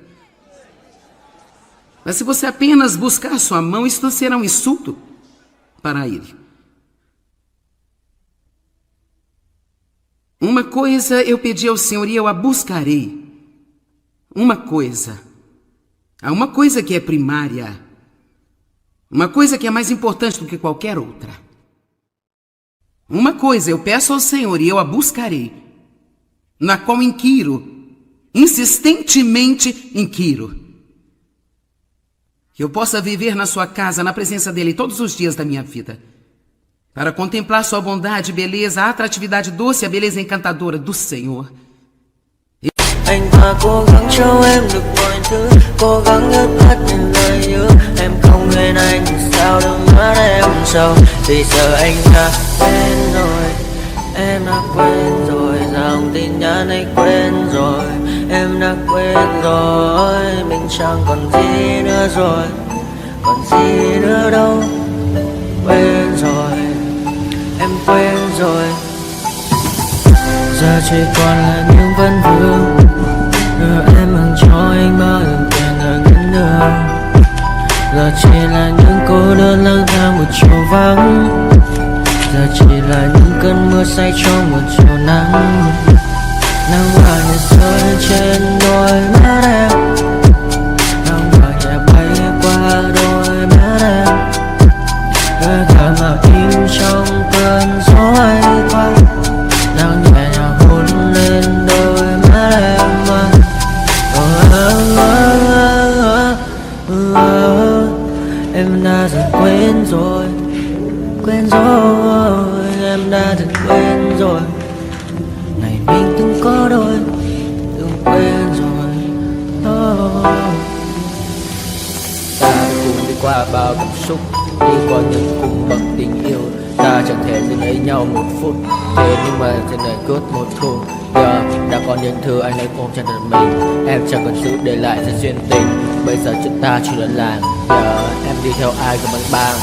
Mas se você apenas buscar a sua mão, isso será um insulto para Ele. Uma coisa eu pedi ao Senhor e eu a buscarei. Uma coisa. Há uma coisa que é primária. Uma coisa que é mais importante do que qualquer outra. Uma coisa eu peço ao Senhor e eu a buscarei, na qual inquiro, insistentemente inquiro. Que eu possa viver na sua casa, na presença dEle todos os dias da minha vida, para contemplar sua bondade, beleza, a atratividade doce, a beleza encantadora do Senhor. Anh ta cố gắng cho em được mọi thứ, cố gắng ướt hết những lời hứa. Em không quên anh thì sao đôi mắt em sầu, vì giờ anh đã quên rồi. Em đã quên rồi, dòng tin nhắn anh quên rồi. Em đã quên rồi, mình chẳng còn gì nữa rồi. Còn gì nữa đâu, quên rồi. Em quên rồi. Giờ chỉ còn là những vấn vương. Em mang cho anh bao lần tiền ở ngân đường. Giờ chỉ là những cô đơn lang thang một chiều vắng. Giờ chỉ là những cơn mưa say trong một chiều nắng. Nắng vàng nhẹ rơi trên đôi mắt em. Nắng vàng nhẹ bay qua đôi mắt em. Hơi thở mà im trong cơn gió ấy qua. Nắng nhẹ nhàng hôn lên đôi mắt em. Em đã dần quên rồi, quên rồi. Em đã dần quên rồi, ngày mình từng có đôi, từng quên rồi. Ta đã cùng đi qua bao cảm xúc, đi qua những cung bậc tình yêu. Ta chẳng thể dừng lấy nhau một phút, thế nhưng mà trên đời cốt một thu. Giờ đã có những thứ anh ấy ôm trong thân mình, em chẳng còn sự để lại sự duyên tình. Bây giờ chúng ta chỉ đơn làng, giờ em đi theo ai cũng băng bang.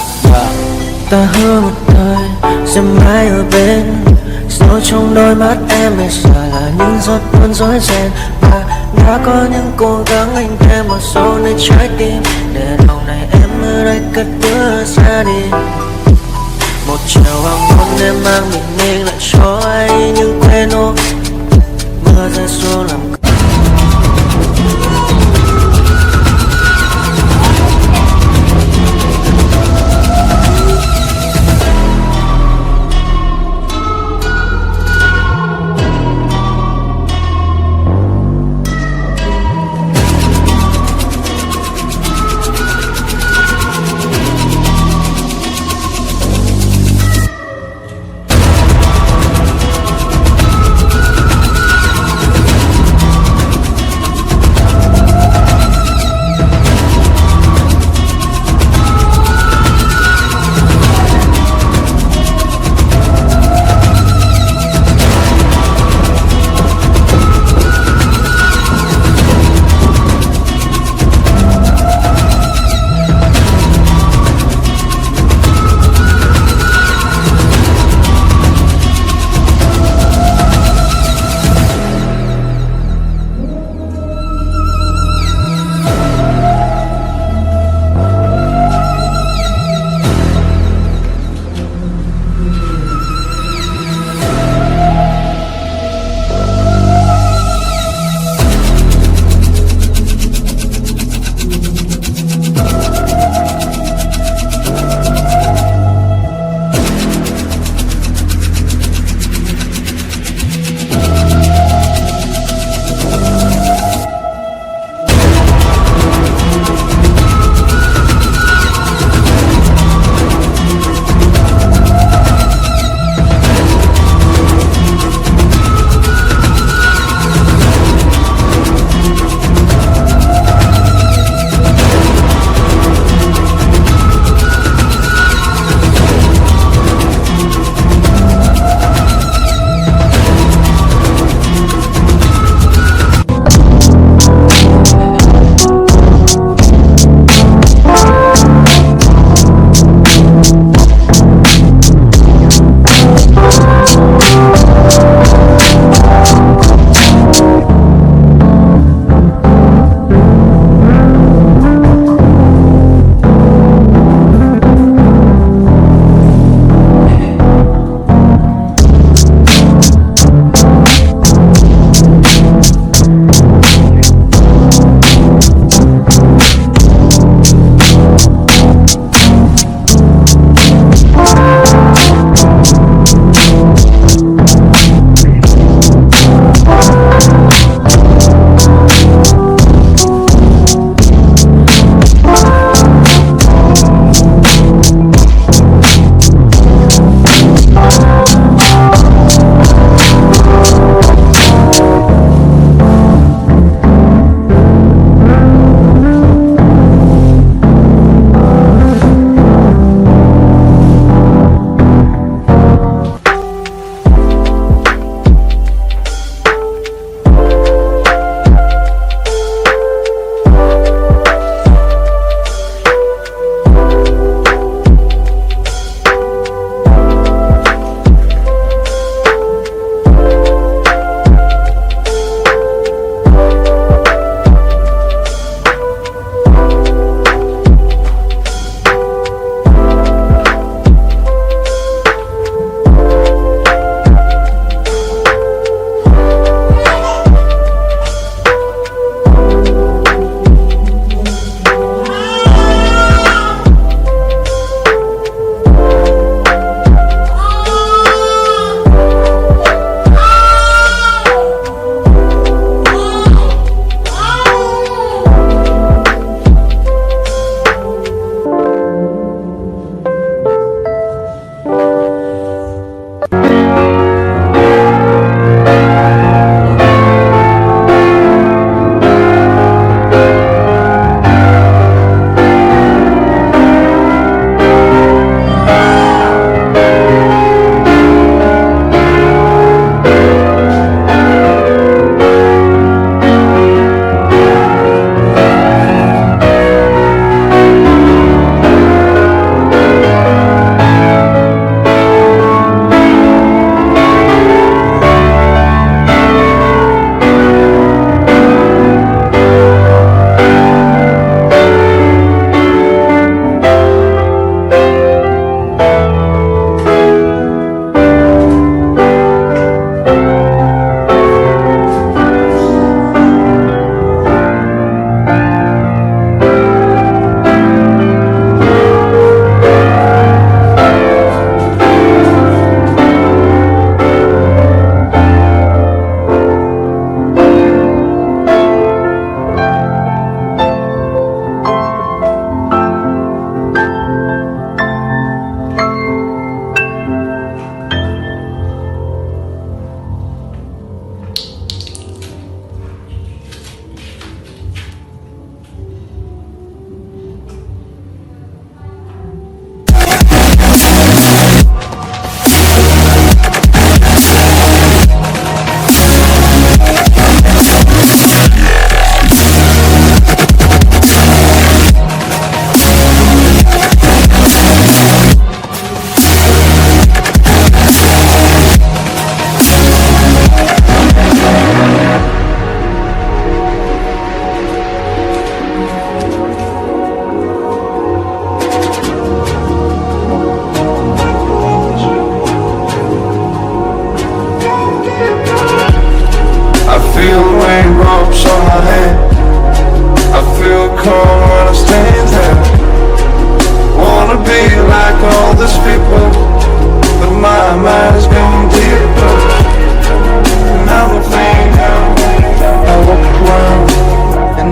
Ta hứa một lời sẽ mãi ở bên, sâu trong đôi mắt em bây giờ là những giọt buồn rối ren. Và đã có những cố gắng anh thêm một số nơi trái tim, để lòng này em ở đây cất bước ra đi. Một chiều hoàng hôn em mang bình minh lại cho anh những quên ô. Mưa rơi xuống làm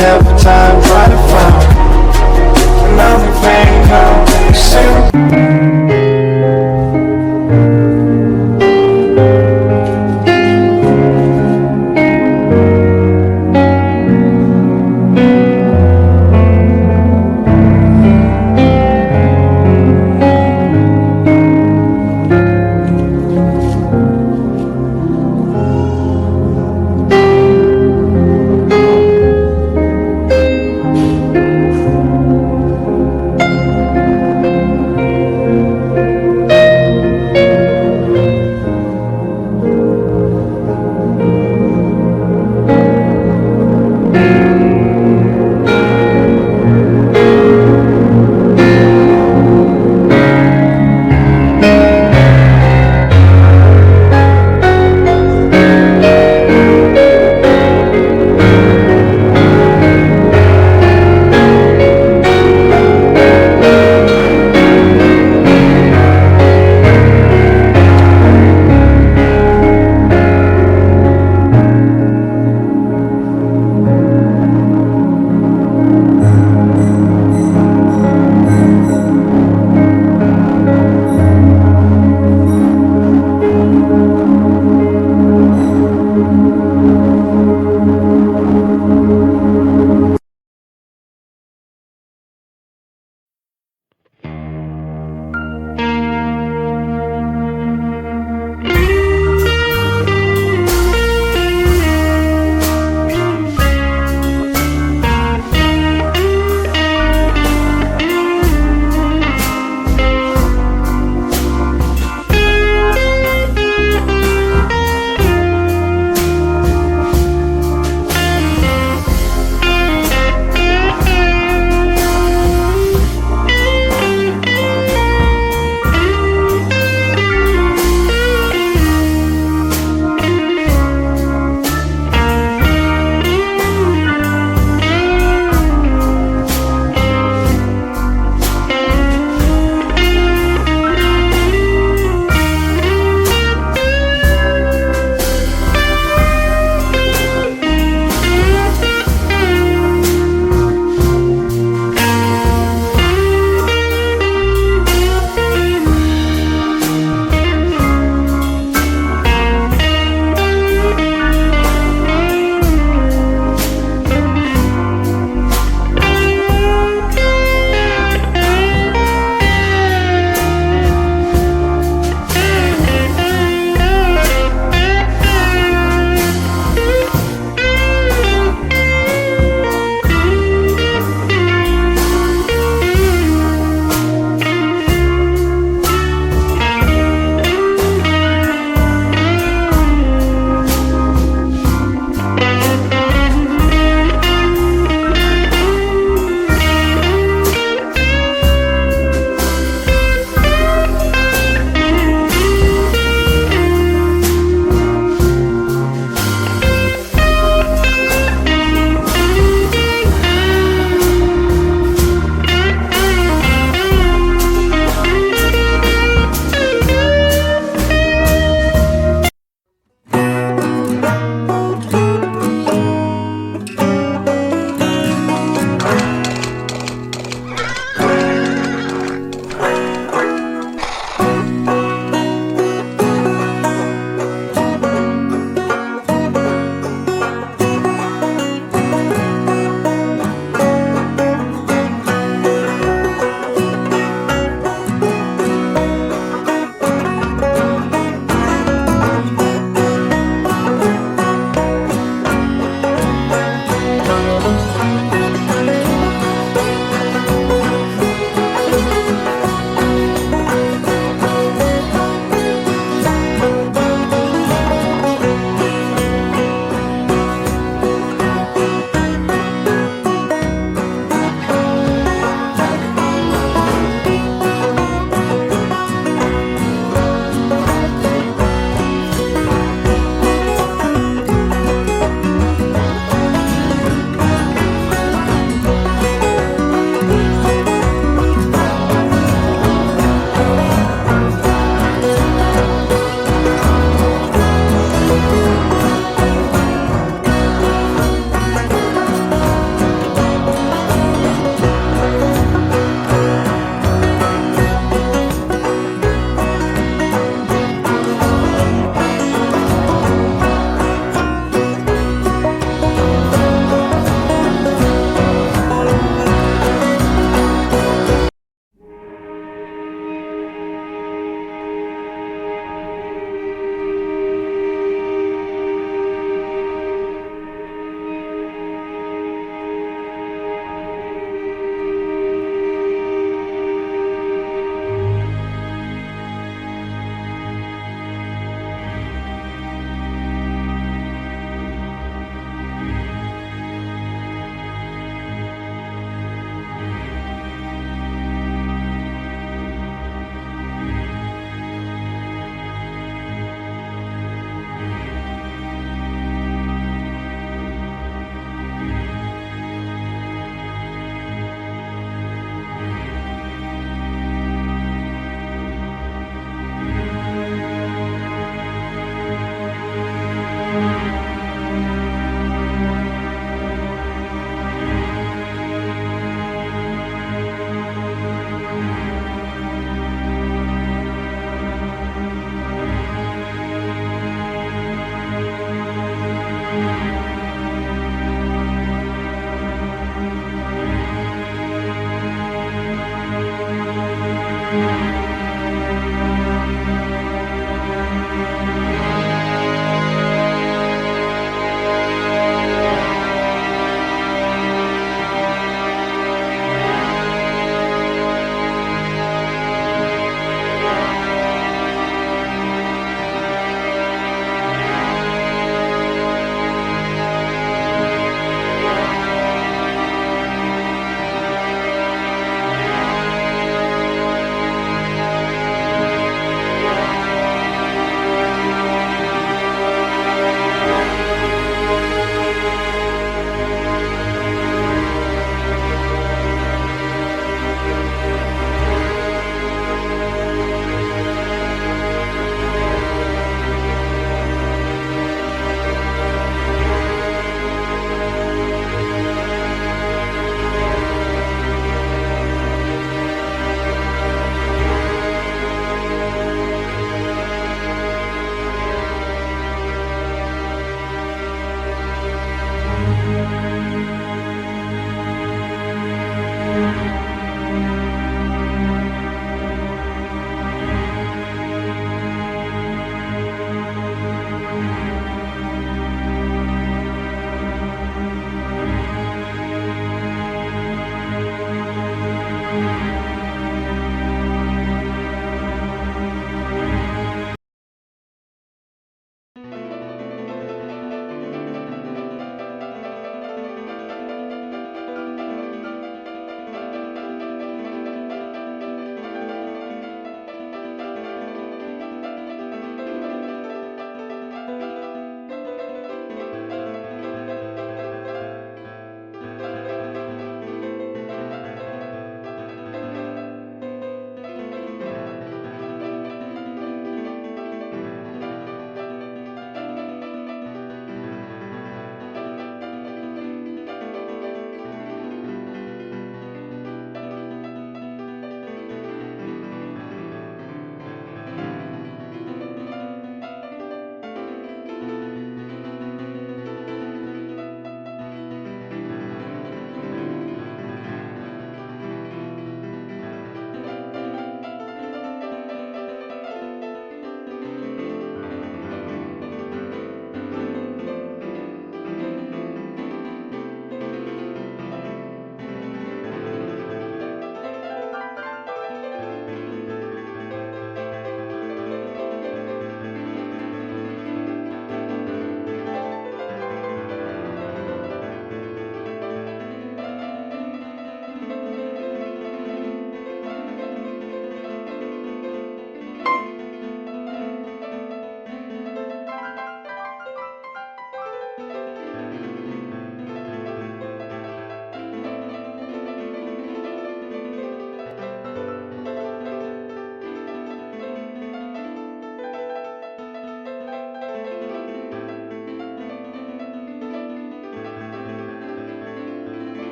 have